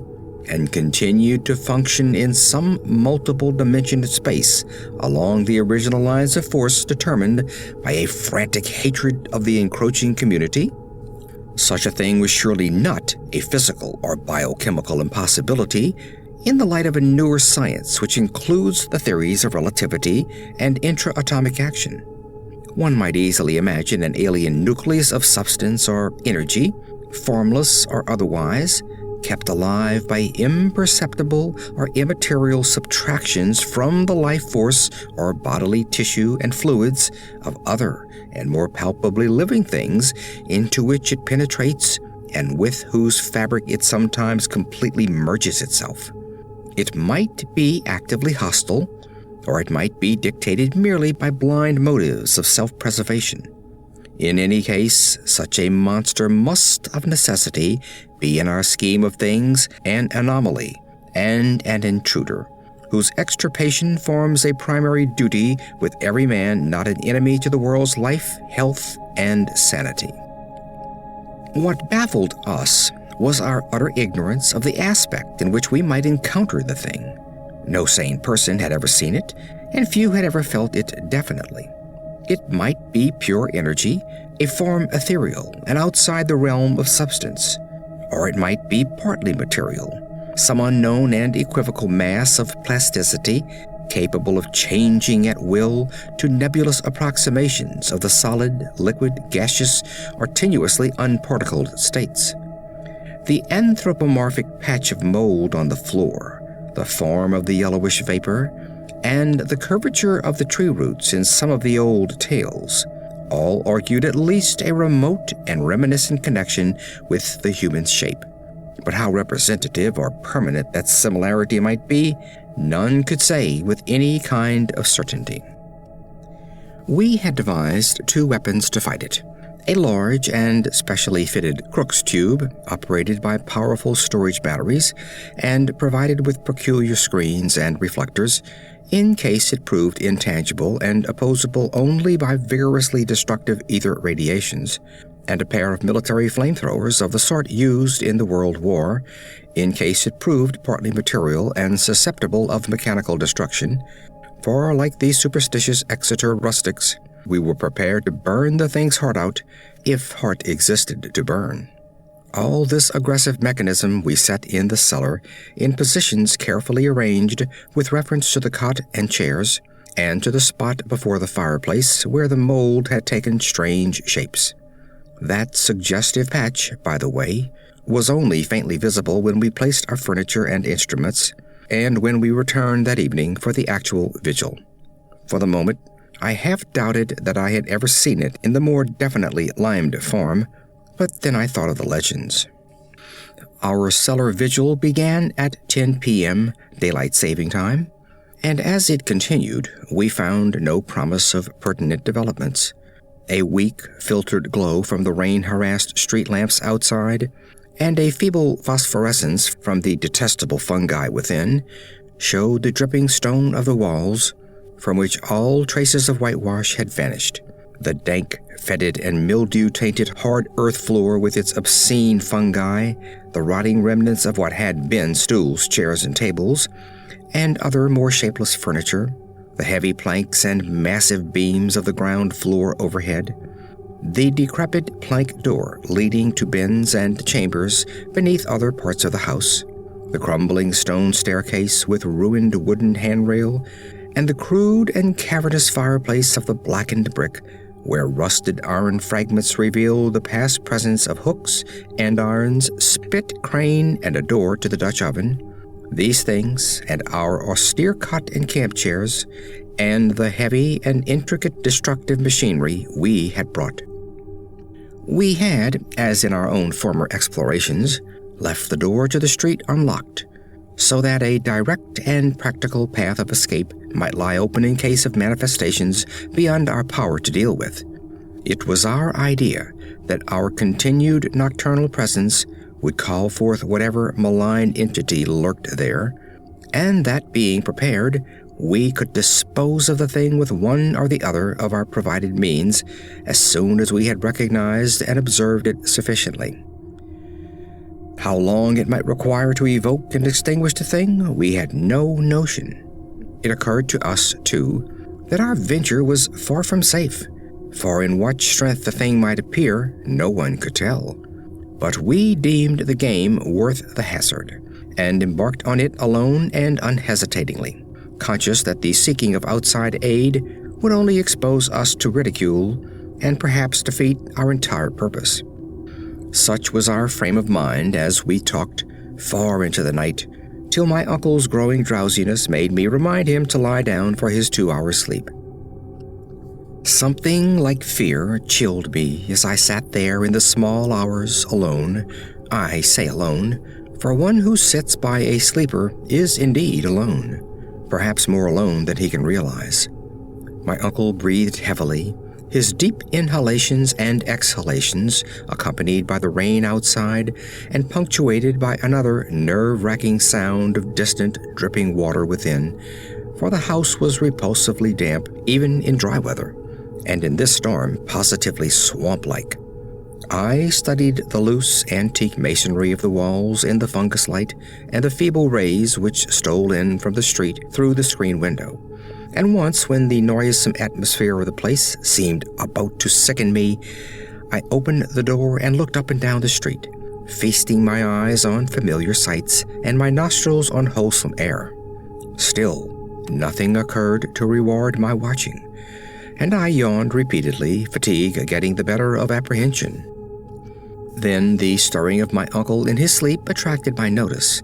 and continued to function in some multiple dimensioned space along the original lines of force determined by a frantic hatred of the encroaching community? Such a thing was surely not a physical or biochemical impossibility in the light of a newer science which includes the theories of relativity and intra-atomic action. One might easily imagine an alien nucleus of substance or energy, formless or otherwise, kept alive by imperceptible or immaterial subtractions from the life force or bodily tissue and fluids of other and more palpably living things into which it penetrates and with whose fabric it sometimes completely merges itself. It might be actively hostile, or it might be dictated merely by blind motives of self-preservation. In any case, such a monster must of necessity be in our scheme of things an anomaly and an intruder, whose extirpation forms a primary duty with every man not an enemy to the world's life, health, and sanity. What baffled us was our utter ignorance of the aspect in which we might encounter the thing. No sane person had ever seen it, and few had ever felt it definitely. It might be pure energy, a form ethereal and outside the realm of substance, or it might be partly material, some unknown and equivocal mass of plasticity capable of changing at will to nebulous approximations of the solid, liquid, gaseous, or tenuously unparticled states. The anthropomorphic patch of mold on the floor, the form of the yellowish vapour, and the curvature of the tree roots in some of the old tales all argued at least a remote and reminiscent connection with the human shape. But how representative or permanent that similarity might be, none could say with any kind of certainty. We had devised 2 weapons to fight it: a large and specially fitted Crookes tube operated by powerful storage batteries and provided with peculiar screens and reflectors, in case it proved intangible and opposable only by vigorously destructive ether radiations, and a pair of military flamethrowers of the sort used in the World War, in case it proved partly material and susceptible of mechanical destruction, for like these superstitious Exeter rustics, we were prepared to burn the thing's heart out, if heart existed to burn. All this aggressive mechanism we set in the cellar in positions carefully arranged with reference to the cot and chairs, and to the spot before the fireplace where the mold had taken strange shapes. That suggestive patch, by the way, was only faintly visible when we placed our furniture and instruments, and when we returned that evening for the actual vigil. For the moment, I half doubted that I had ever seen it in the more definitely limed form, but then I thought of the legends. Our cellar vigil began at 10 p.m. daylight saving time, and as it continued, we found no promise of pertinent developments. A weak, filtered glow from the rain-harassed street lamps outside, and a feeble phosphorescence from the detestable fungi within, showed the dripping stone of the walls, from which all traces of whitewash had vanished. The dank, fetid, and mildew-tainted hard earth floor with its obscene fungi, the rotting remnants of what had been stools, chairs, and tables, and other more shapeless furniture, the heavy planks and massive beams of the ground floor overhead, the decrepit plank door leading to bins and chambers beneath other parts of the house, the crumbling stone staircase with ruined wooden handrail, and the crude and cavernous fireplace of the blackened brick, where rusted iron fragments revealed the past presence of hooks, andirons, spit, crane, and a door to the Dutch oven. These things, and our austere cot and camp chairs, and the heavy and intricate destructive machinery we had brought. We had, as in our own former explorations, left the door to the street unlocked, so that a direct and practical path of escape might lie open in case of manifestations beyond our power to deal with. It was our idea that our continued nocturnal presence would call forth whatever malign entity lurked there, and that being prepared, we could dispose of the thing with one or the other of our provided means as soon as we had recognized and observed it sufficiently. How long it might require to evoke and extinguish the thing, we had no notion. It occurred to us, too, that our venture was far from safe, for in what strength the thing might appear, no one could tell. But we deemed the game worth the hazard, and embarked on it alone and unhesitatingly, conscious that the seeking of outside aid would only expose us to ridicule and perhaps defeat our entire purpose. Such was our frame of mind as we talked far into the night, till my uncle's growing drowsiness made me remind him to lie down for his 2 hours' sleep. Something like fear chilled me as I sat there in the small hours alone. I say alone, for one who sits by a sleeper is indeed alone, perhaps more alone than he can realize. My uncle breathed heavily, his deep inhalations and exhalations accompanied by the rain outside and punctuated by another nerve-wracking sound of distant dripping water within, for the house was repulsively damp even in dry weather, and in this storm positively swamp-like. I studied the loose antique masonry of the walls in the fungus light and the feeble rays which stole in from the street through the screen window. And once, when the noisome atmosphere of the place seemed about to sicken me, I opened the door and looked up and down the street, feasting my eyes on familiar sights and my nostrils on wholesome air. Still, nothing occurred to reward my watching, and I yawned repeatedly, fatigue getting the better of apprehension. Then the stirring of my uncle in his sleep attracted my notice.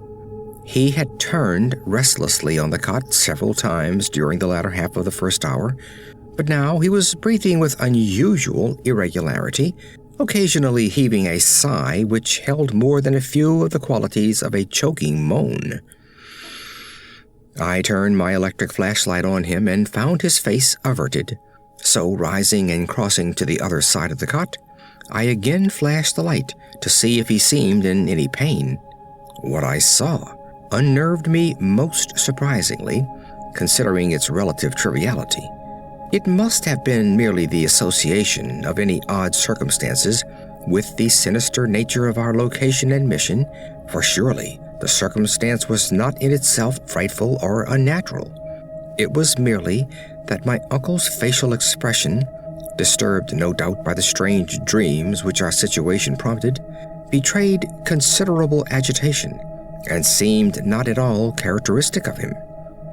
He had turned restlessly on the cot several times during the latter half of the first hour, but now he was breathing with unusual irregularity, occasionally heaving a sigh which held more than a few of the qualities of a choking moan. I turned my electric flashlight on him and found his face averted, so rising and crossing to the other side of the cot, I again flashed the light to see if he seemed in any pain. What I saw unnerved me most surprisingly, considering its relative triviality. It must have been merely the association of any odd circumstances with the sinister nature of our location and mission, for surely the circumstance was not in itself frightful or unnatural. It was merely that my uncle's facial expression, disturbed no doubt by the strange dreams which our situation prompted, betrayed considerable agitation, and seemed not at all characteristic of him.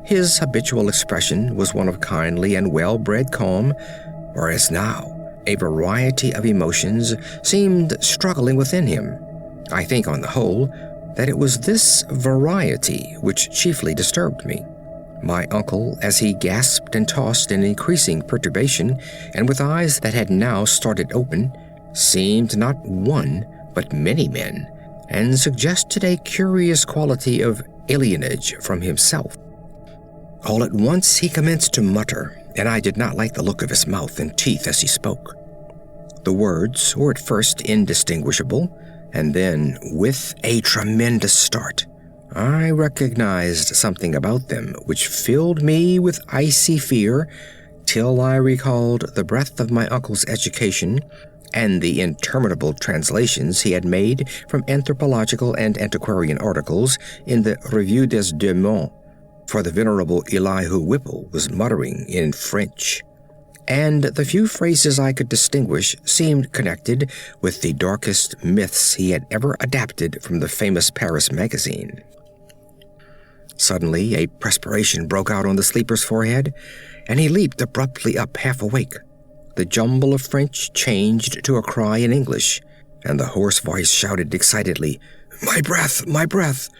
His habitual expression was one of kindly and well-bred calm, whereas now a variety of emotions seemed struggling within him. I think, on the whole, that it was this variety which chiefly disturbed me. My uncle, as he gasped and tossed in increasing perturbation, and with eyes that had now started open, seemed not one, but many men, and suggested a curious quality of alienage from himself. All at once he commenced to mutter, and I did not like the look of his mouth and teeth as he spoke. The words were at first indistinguishable, and then, with a tremendous start, I recognized something about them which filled me with icy fear, till I recalled the breadth of my uncle's education and the interminable translations he had made from anthropological and antiquarian articles in the Revue des Deux Mondes, for the venerable Elihu Whipple was muttering in French, and the few phrases I could distinguish seemed connected with the darkest myths he had ever adapted from the famous Paris magazine. Suddenly a perspiration broke out on the sleeper's forehead, and he leaped abruptly up half awake. The jumble of French changed to a cry in English, and the hoarse voice shouted excitedly, "My breath! My breath!"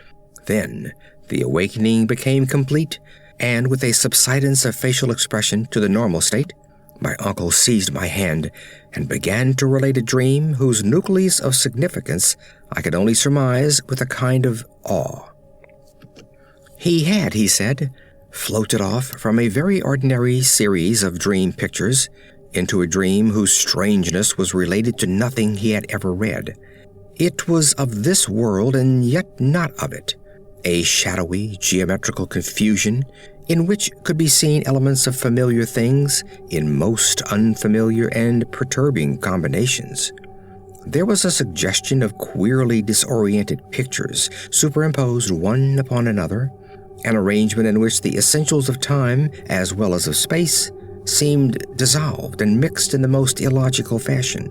Then the awakening became complete, and with a subsidence of facial expression to the normal state, my uncle seized my hand and began to relate a dream whose nucleus of significance I could only surmise with a kind of awe. He had, he said, floated off from a very ordinary series of dream pictures into a dream whose strangeness was related to nothing he had ever read. It was of this world and yet not of it, a shadowy geometrical confusion in which could be seen elements of familiar things in most unfamiliar and perturbing combinations. There was a suggestion of queerly disoriented pictures superimposed one upon another, an arrangement in which the essentials of time as well as of space seemed dissolved and mixed in the most illogical fashion.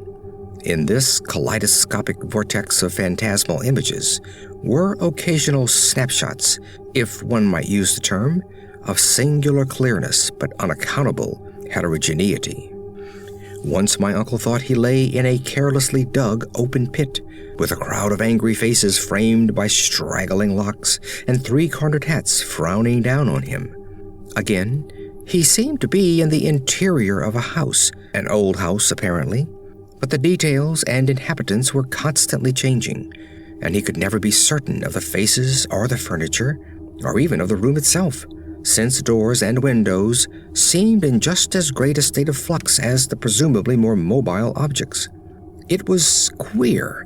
In this kaleidoscopic vortex of phantasmal images were occasional snapshots, if one might use the term, of singular clearness but unaccountable heterogeneity. Once my uncle thought he lay in a carelessly dug open pit, with a crowd of angry faces framed by straggling locks and three-cornered hats frowning down on him. Again, he seemed to be in the interior of a house, an old house apparently, but the details and inhabitants were constantly changing, and he could never be certain of the faces or the furniture, or even of the room itself, since doors and windows seemed in just as great a state of flux as the presumably more mobile objects. It was queer,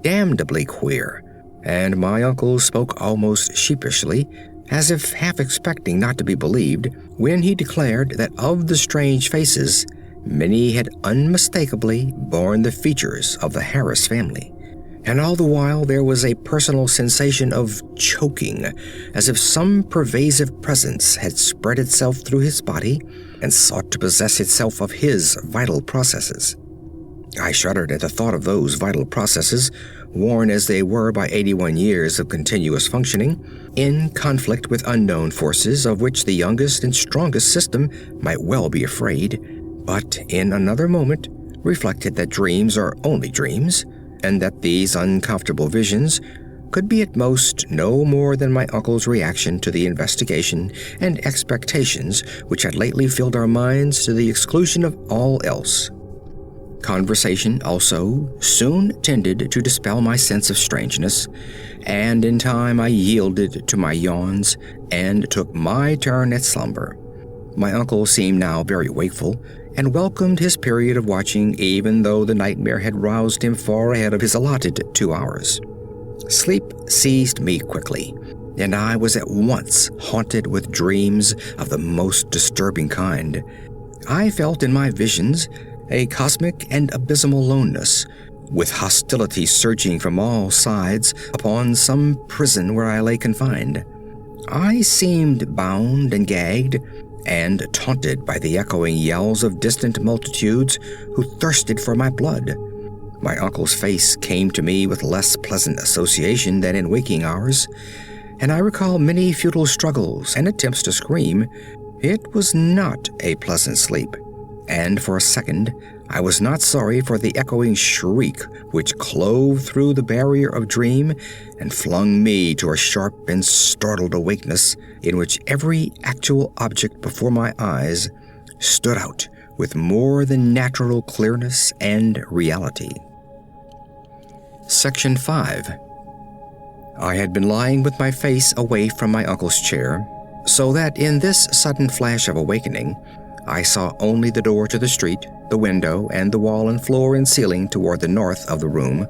damnably queer, and my uncle spoke almost sheepishly, as if half expecting not to be believed, when he declared that of the strange faces, many had unmistakably borne the features of the Harris family. And all the while there was a personal sensation of choking, as if some pervasive presence had spread itself through his body and sought to possess itself of his vital processes. I shuddered at the thought of those vital processes, worn as they were by 81 years of continuous functioning, in conflict with unknown forces of which the youngest and strongest system might well be afraid, but in another moment reflected that dreams are only dreams, and that these uncomfortable visions could be at most no more than my uncle's reaction to the investigation and expectations which had lately filled our minds to the exclusion of all else. Conversation also soon tended to dispel my sense of strangeness, and in time I yielded to my yawns and took my turn at slumber. My uncle seemed now very wakeful, and welcomed his period of watching, even though the nightmare had roused him far ahead of his allotted 2 hours. Sleep seized me quickly, and I was at once haunted with dreams of the most disturbing kind. I felt in my visions a cosmic and abysmal loneness, with hostility surging from all sides upon some prison where I lay confined. I seemed bound and gagged, and taunted by the echoing yells of distant multitudes who thirsted for my blood. My uncle's face came to me with less pleasant association than in waking hours, and I recall many futile struggles and attempts to scream. It was not a pleasant sleep, and for a second I was not sorry for the echoing shriek which clove through the barrier of dream and flung me to a sharp and startled awakeness in which every actual object before my eyes stood out with more than natural clearness and reality. Section 5. I had been lying with my face away from my uncle's chair, so that in this sudden flash of awakening, I saw only the door to the street, the window, and the wall and floor and ceiling toward the north of the room,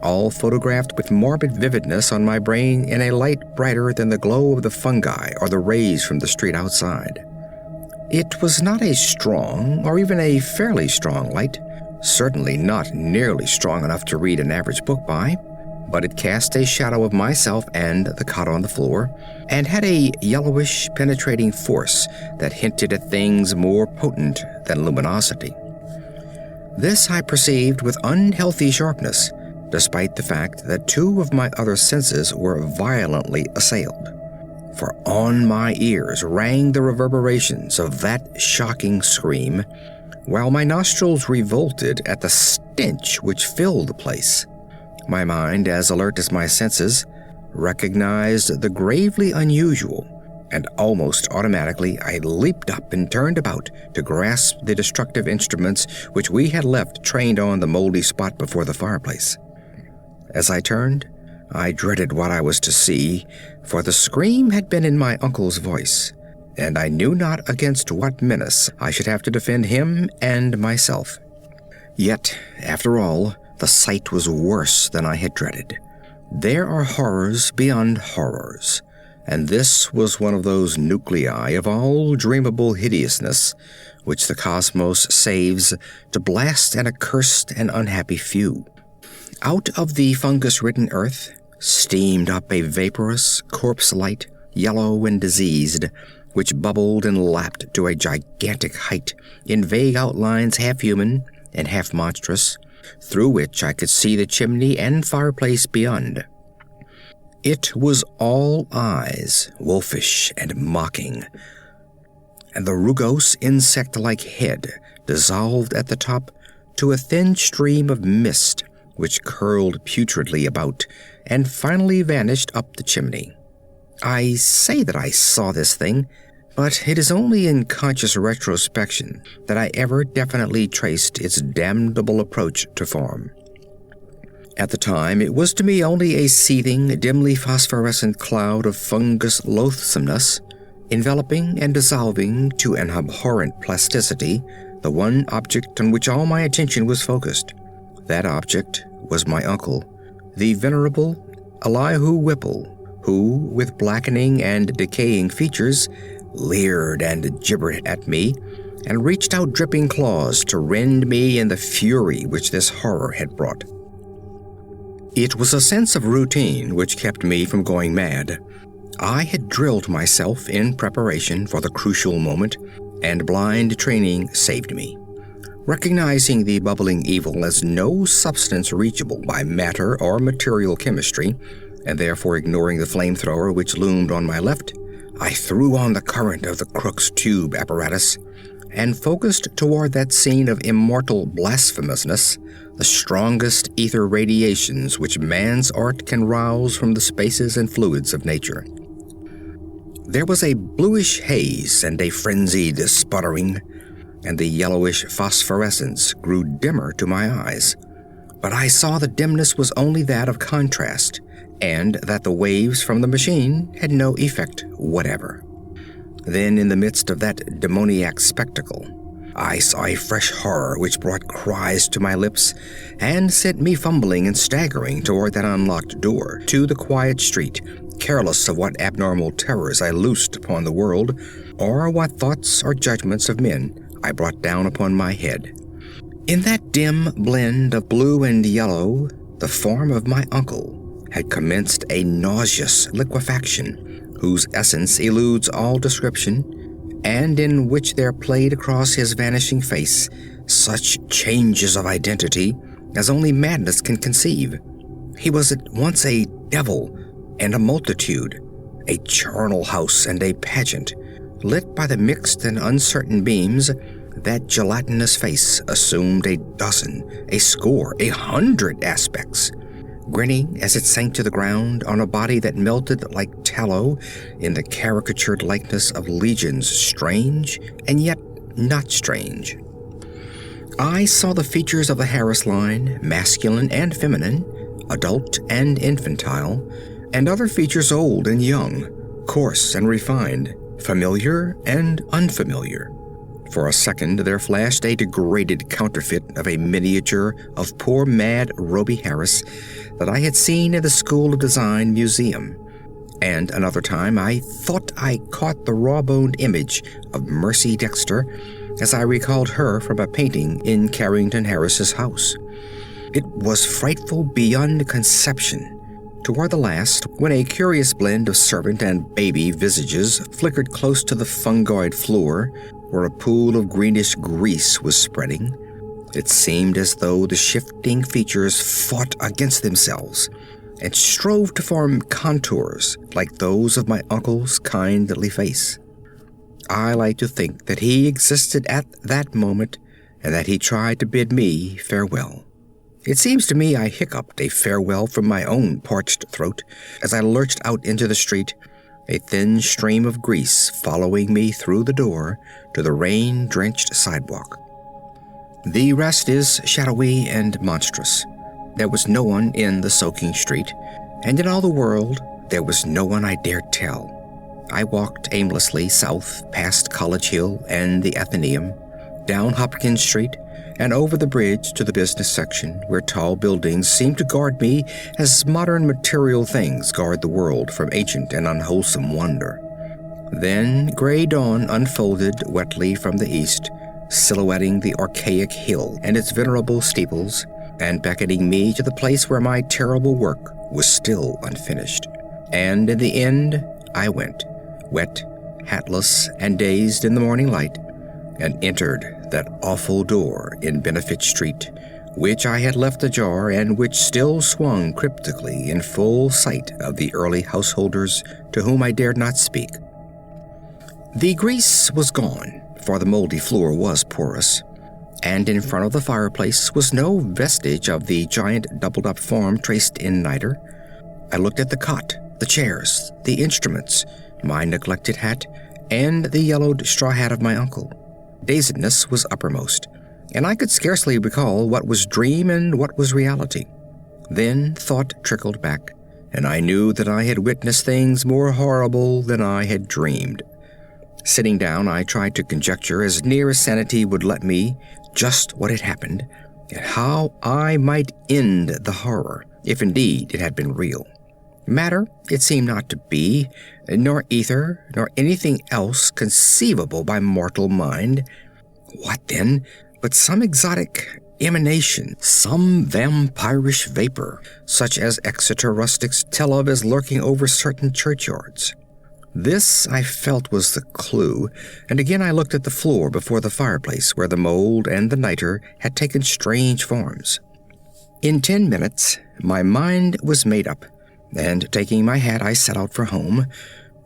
all photographed with morbid vividness on my brain in a light brighter than the glow of the fungi or the rays from the street outside. It was not a strong, or even a fairly strong light, certainly not nearly strong enough to read an average book by, but it cast a shadow of myself and the cot on the floor, and had a yellowish, penetrating force that hinted at things more potent than luminosity. This I perceived with unhealthy sharpness, despite the fact that two of my other senses were violently assailed. For on my ears rang the reverberations of that shocking scream, while my nostrils revolted at the stench which filled the place. My mind, as alert as my senses, recognized the gravely unusual, and almost automatically I leaped up and turned about to grasp the destructive instruments which we had left trained on the moldy spot before the fireplace. As I turned, I dreaded what I was to see, for the scream had been in my uncle's voice, and I knew not against what menace I should have to defend him and myself. Yet, after all, the sight was worse than I had dreaded. There are horrors beyond horrors, and this was one of those nuclei of all dreamable hideousness which the cosmos saves to blast an accursed and unhappy few. Out of the fungus-ridden earth steamed up a vaporous, corpse-light, yellow and diseased, which bubbled and lapped to a gigantic height in vague outlines half human and half monstrous, through which I could see the chimney and fireplace beyond. It was all eyes, wolfish and mocking, and the rugose insect-like head dissolved at the top to a thin stream of mist which curled putridly about and finally vanished up the chimney. I say that I saw this thing, but it is only in conscious retrospection that I ever definitely traced its damnable approach to form. At the time, it was to me only a seething, dimly phosphorescent cloud of fungus loathsomeness, enveloping and dissolving to an abhorrent plasticity the one object on which all my attention was focused. That object was my uncle, the venerable Elihu Whipple, who, with blackening and decaying features, leered and gibbered at me, and reached out dripping claws to rend me in the fury which this horror had brought. It was a sense of routine which kept me from going mad. I had drilled myself in preparation for the crucial moment, and blind training saved me. Recognizing the bubbling evil as no substance reachable by matter or material chemistry, and therefore ignoring the flamethrower which loomed on my left, I threw on the current of the Crookes tube apparatus and focused toward that scene of immortal blasphemousness, the strongest ether radiations which man's art can rouse from the spaces and fluids of nature. There was a bluish haze and a frenzied sputtering, and the yellowish phosphorescence grew dimmer to my eyes. But I saw the dimness was only that of contrast, and that the waves from the machine had no effect whatever. Then, in the midst of that demoniac spectacle, I saw a fresh horror which brought cries to my lips and sent me fumbling and staggering toward that unlocked door to the quiet street, careless of what abnormal terrors I loosed upon the world, or what thoughts or judgments of men I brought down upon my head. In that dim blend of blue and yellow, the form of my uncle had commenced a nauseous liquefaction, whose essence eludes all description, and in which there played across his vanishing face such changes of identity as only madness can conceive. He was at once a devil and a multitude, a charnel house and a pageant. Lit by the mixed and uncertain beams, that gelatinous face assumed a dozen, a score, 100 aspects, grinning as it sank to the ground on a body that melted like tallow in the caricatured likeness of legions strange and yet not strange. I saw the features of the Harris line, masculine and feminine, adult and infantile, and other features old and young, coarse and refined, familiar and unfamiliar. For a second there flashed a degraded counterfeit of a miniature of poor mad Roby Harris that I had seen in the School of Design Museum, and another time I thought I caught the raw-boned image of Mercy Dexter as I recalled her from a painting in Carrington Harris's house. It was frightful beyond conception. Toward the last, when a curious blend of servant and baby visages flickered close to the fungoid floor, where a pool of greenish grease was spreading, it seemed as though the shifting features fought against themselves and strove to form contours like those of my uncle's kindly face. I like to think that he existed at that moment and that he tried to bid me farewell. It seems to me I hiccuped a farewell from my own parched throat as I lurched out into the street, a thin stream of grease following me through the door to the rain-drenched sidewalk. The rest is shadowy and monstrous. There was no one in the soaking street, and in all the world there was no one I dared tell. I walked aimlessly south past College Hill and the Athenaeum, down Hopkins Street, and over the bridge to the business section, where tall buildings seemed to guard me as modern material things guard the world from ancient and unwholesome wonder. Then gray dawn unfolded wetly from the east, silhouetting the archaic hill and its venerable steeples, and beckoning me to the place where my terrible work was still unfinished. And in the end I went, wet, hatless, and dazed in the morning light, and entered that awful door in Benefit Street, which I had left ajar and which still swung cryptically in full sight of the early householders to whom I dared not speak. The grease was gone, for the moldy floor was porous, and in front of the fireplace was no vestige of the giant doubled-up form traced in niter. I looked at the cot, the chairs, the instruments, my neglected hat, and the yellowed straw hat of my uncle. Dazedness was uppermost, and I could scarcely recall what was dream and what was reality. Then thought trickled back, and I knew that I had witnessed things more horrible than I had dreamed. Sitting down, I tried to conjecture as near as sanity would let me just what had happened, and how I might end the horror, if indeed it had been real. Matter it seemed not to be, nor ether, nor anything else conceivable by mortal mind. What then but some exotic emanation, some vampirish vapor, such as Exeter rustics tell of as lurking over certain churchyards? This, I felt, was the clue, and again I looked at the floor before the fireplace where the mold and the niter had taken strange forms. In 10 minutes my mind was made up, and taking my hat I set out for home,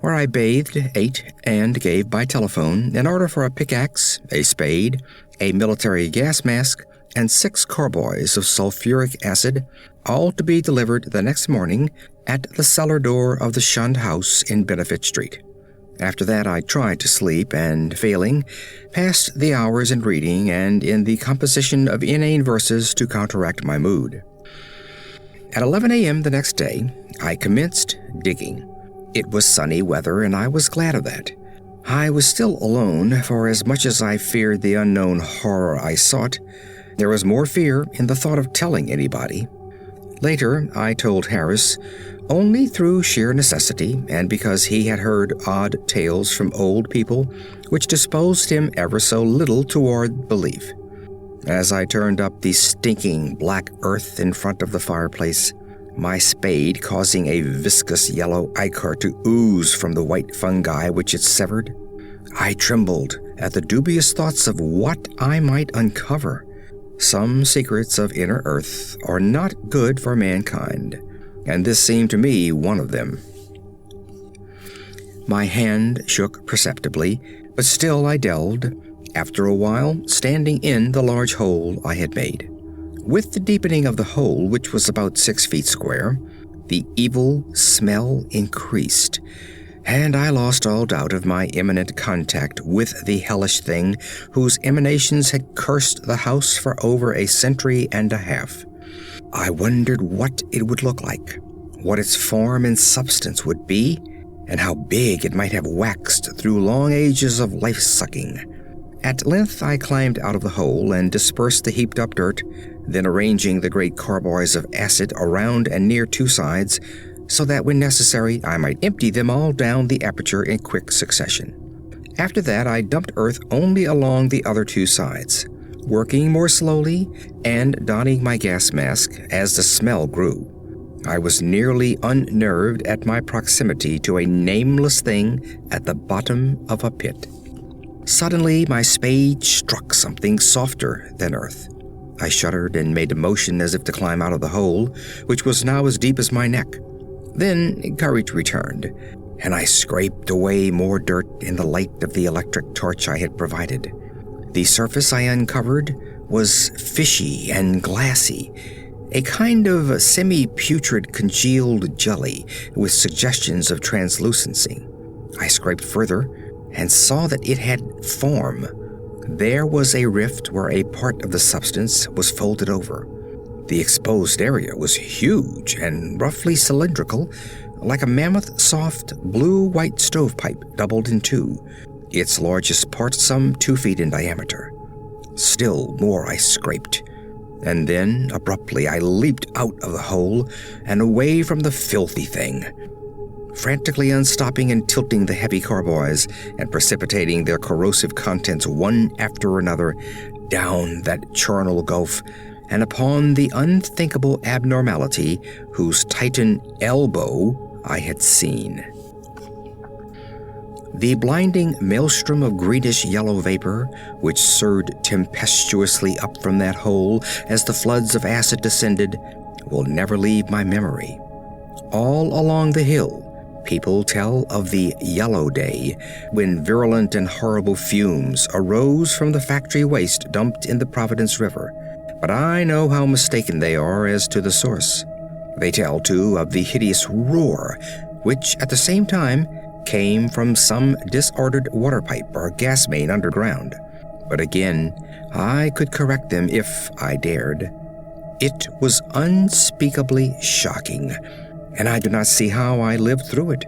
where I bathed, ate, and gave by telephone an order for a pickaxe, a spade, a military gas mask, and 6 carboys of sulfuric acid, all to be delivered the next morning at the cellar door of the Shunned house in Benefit Street. After that I tried to sleep, and failing, passed the hours in reading and in the composition of inane verses to counteract my mood. At 11 a.m. the next day, I commenced digging. It was sunny weather, and I was glad of that. I was still alone, for as much as I feared the unknown horror I sought, there was more fear in the thought of telling anybody. Later, I told Harris, only through sheer necessity, and because he had heard odd tales from old people which disposed him ever so little toward belief. As I turned up the stinking black earth in front of the fireplace, my spade causing a viscous yellow ichor to ooze from the white fungi which it severed, I trembled at the dubious thoughts of what I might uncover. Some secrets of inner earth are not good for mankind, and this seemed to me one of them. My hand shook perceptibly, but still I delved, after a while standing in the large hole I had made. With the deepening of the hole, which was about 6 feet square, the evil smell increased, and I lost all doubt of my imminent contact with the hellish thing whose emanations had cursed the house for over a century and a half. I wondered what it would look like, what its form and substance would be, and how big it might have waxed through long ages of life-sucking. At length I climbed out of the hole and dispersed the heaped-up dirt, then arranging the great carboys of acid around and near 2 sides, so that when necessary I might empty them all down the aperture in quick succession. After that I dumped earth only along the other 2 sides, working more slowly and donning my gas mask as the smell grew. I was nearly unnerved at my proximity to a nameless thing at the bottom of a pit. Suddenly my spade struck something softer than earth. I shuddered and made a motion as if to climb out of the hole, which was now as deep as my neck. Then courage returned, and I scraped away more dirt in the light of the electric torch I had provided. The surface I uncovered was fishy and glassy, a kind of semi-putrid congealed jelly with suggestions of translucency. I scraped further and saw that it had form. There was a rift where a part of the substance was folded over. The exposed area was huge and roughly cylindrical, like a mammoth soft blue-white stovepipe doubled in 2, its largest part some 2 feet in diameter. Still more I scraped, and then abruptly I leaped out of the hole and away from the filthy thing, frantically unstopping and tilting the heavy carboys and precipitating their corrosive contents one after another down that charnel gulf and upon the unthinkable abnormality whose titan elbow I had seen. The blinding maelstrom of greenish-yellow vapor, which surged tempestuously up from that hole as the floods of acid descended, will never leave my memory. All along the hill, people tell of the Yellow Day, when virulent and horrible fumes arose from the factory waste dumped in the Providence River. But I know how mistaken they are as to the source. They tell, too, of the hideous roar, which, at the same time, came from some disordered water pipe or gas main underground. But again, I could correct them if I dared. It was unspeakably shocking, and I do not see how I lived through it.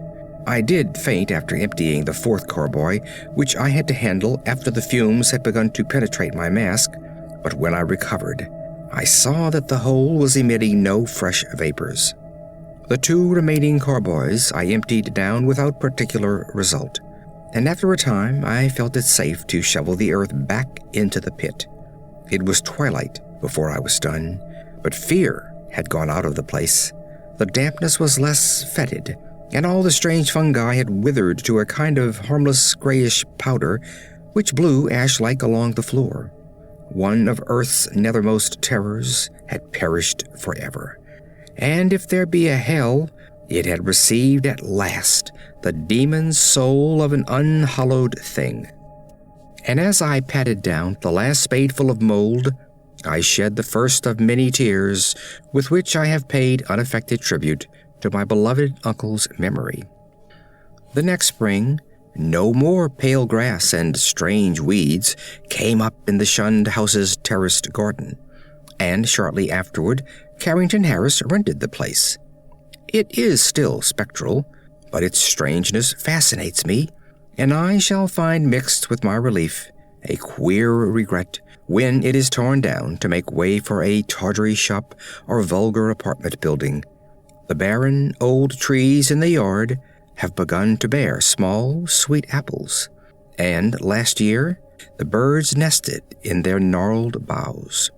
I did faint after emptying the 4th carboy, which I had to handle after the fumes had begun to penetrate my mask, but when I recovered, I saw that the hole was emitting no fresh vapors. The 2 remaining carboys I emptied down without particular result, and after a time I felt it safe to shovel the earth back into the pit. It was twilight before I was done, but fear had gone out of the place. The dampness was less fetid, and all the strange fungi had withered to a kind of harmless grayish powder which blew ash-like along the floor. One of Earth's nethermost terrors had perished forever. And if there be a hell, it had received at last the demon soul of an unhallowed thing. And as I patted down the last spadeful of mold, I shed the first of many tears with which I have paid unaffected tribute to my beloved uncle's memory. The next spring, no more pale grass and strange weeds came up in the Shunned house's terraced garden, and shortly afterward Carrington Harris rented the place. It is still spectral, but its strangeness fascinates me, and I shall find mixed with my relief a queer regret when it is torn down to make way for a tawdry shop or vulgar apartment building. The barren, old trees in the yard have begun to bear small, sweet apples, and last year the birds nested in their gnarled boughs.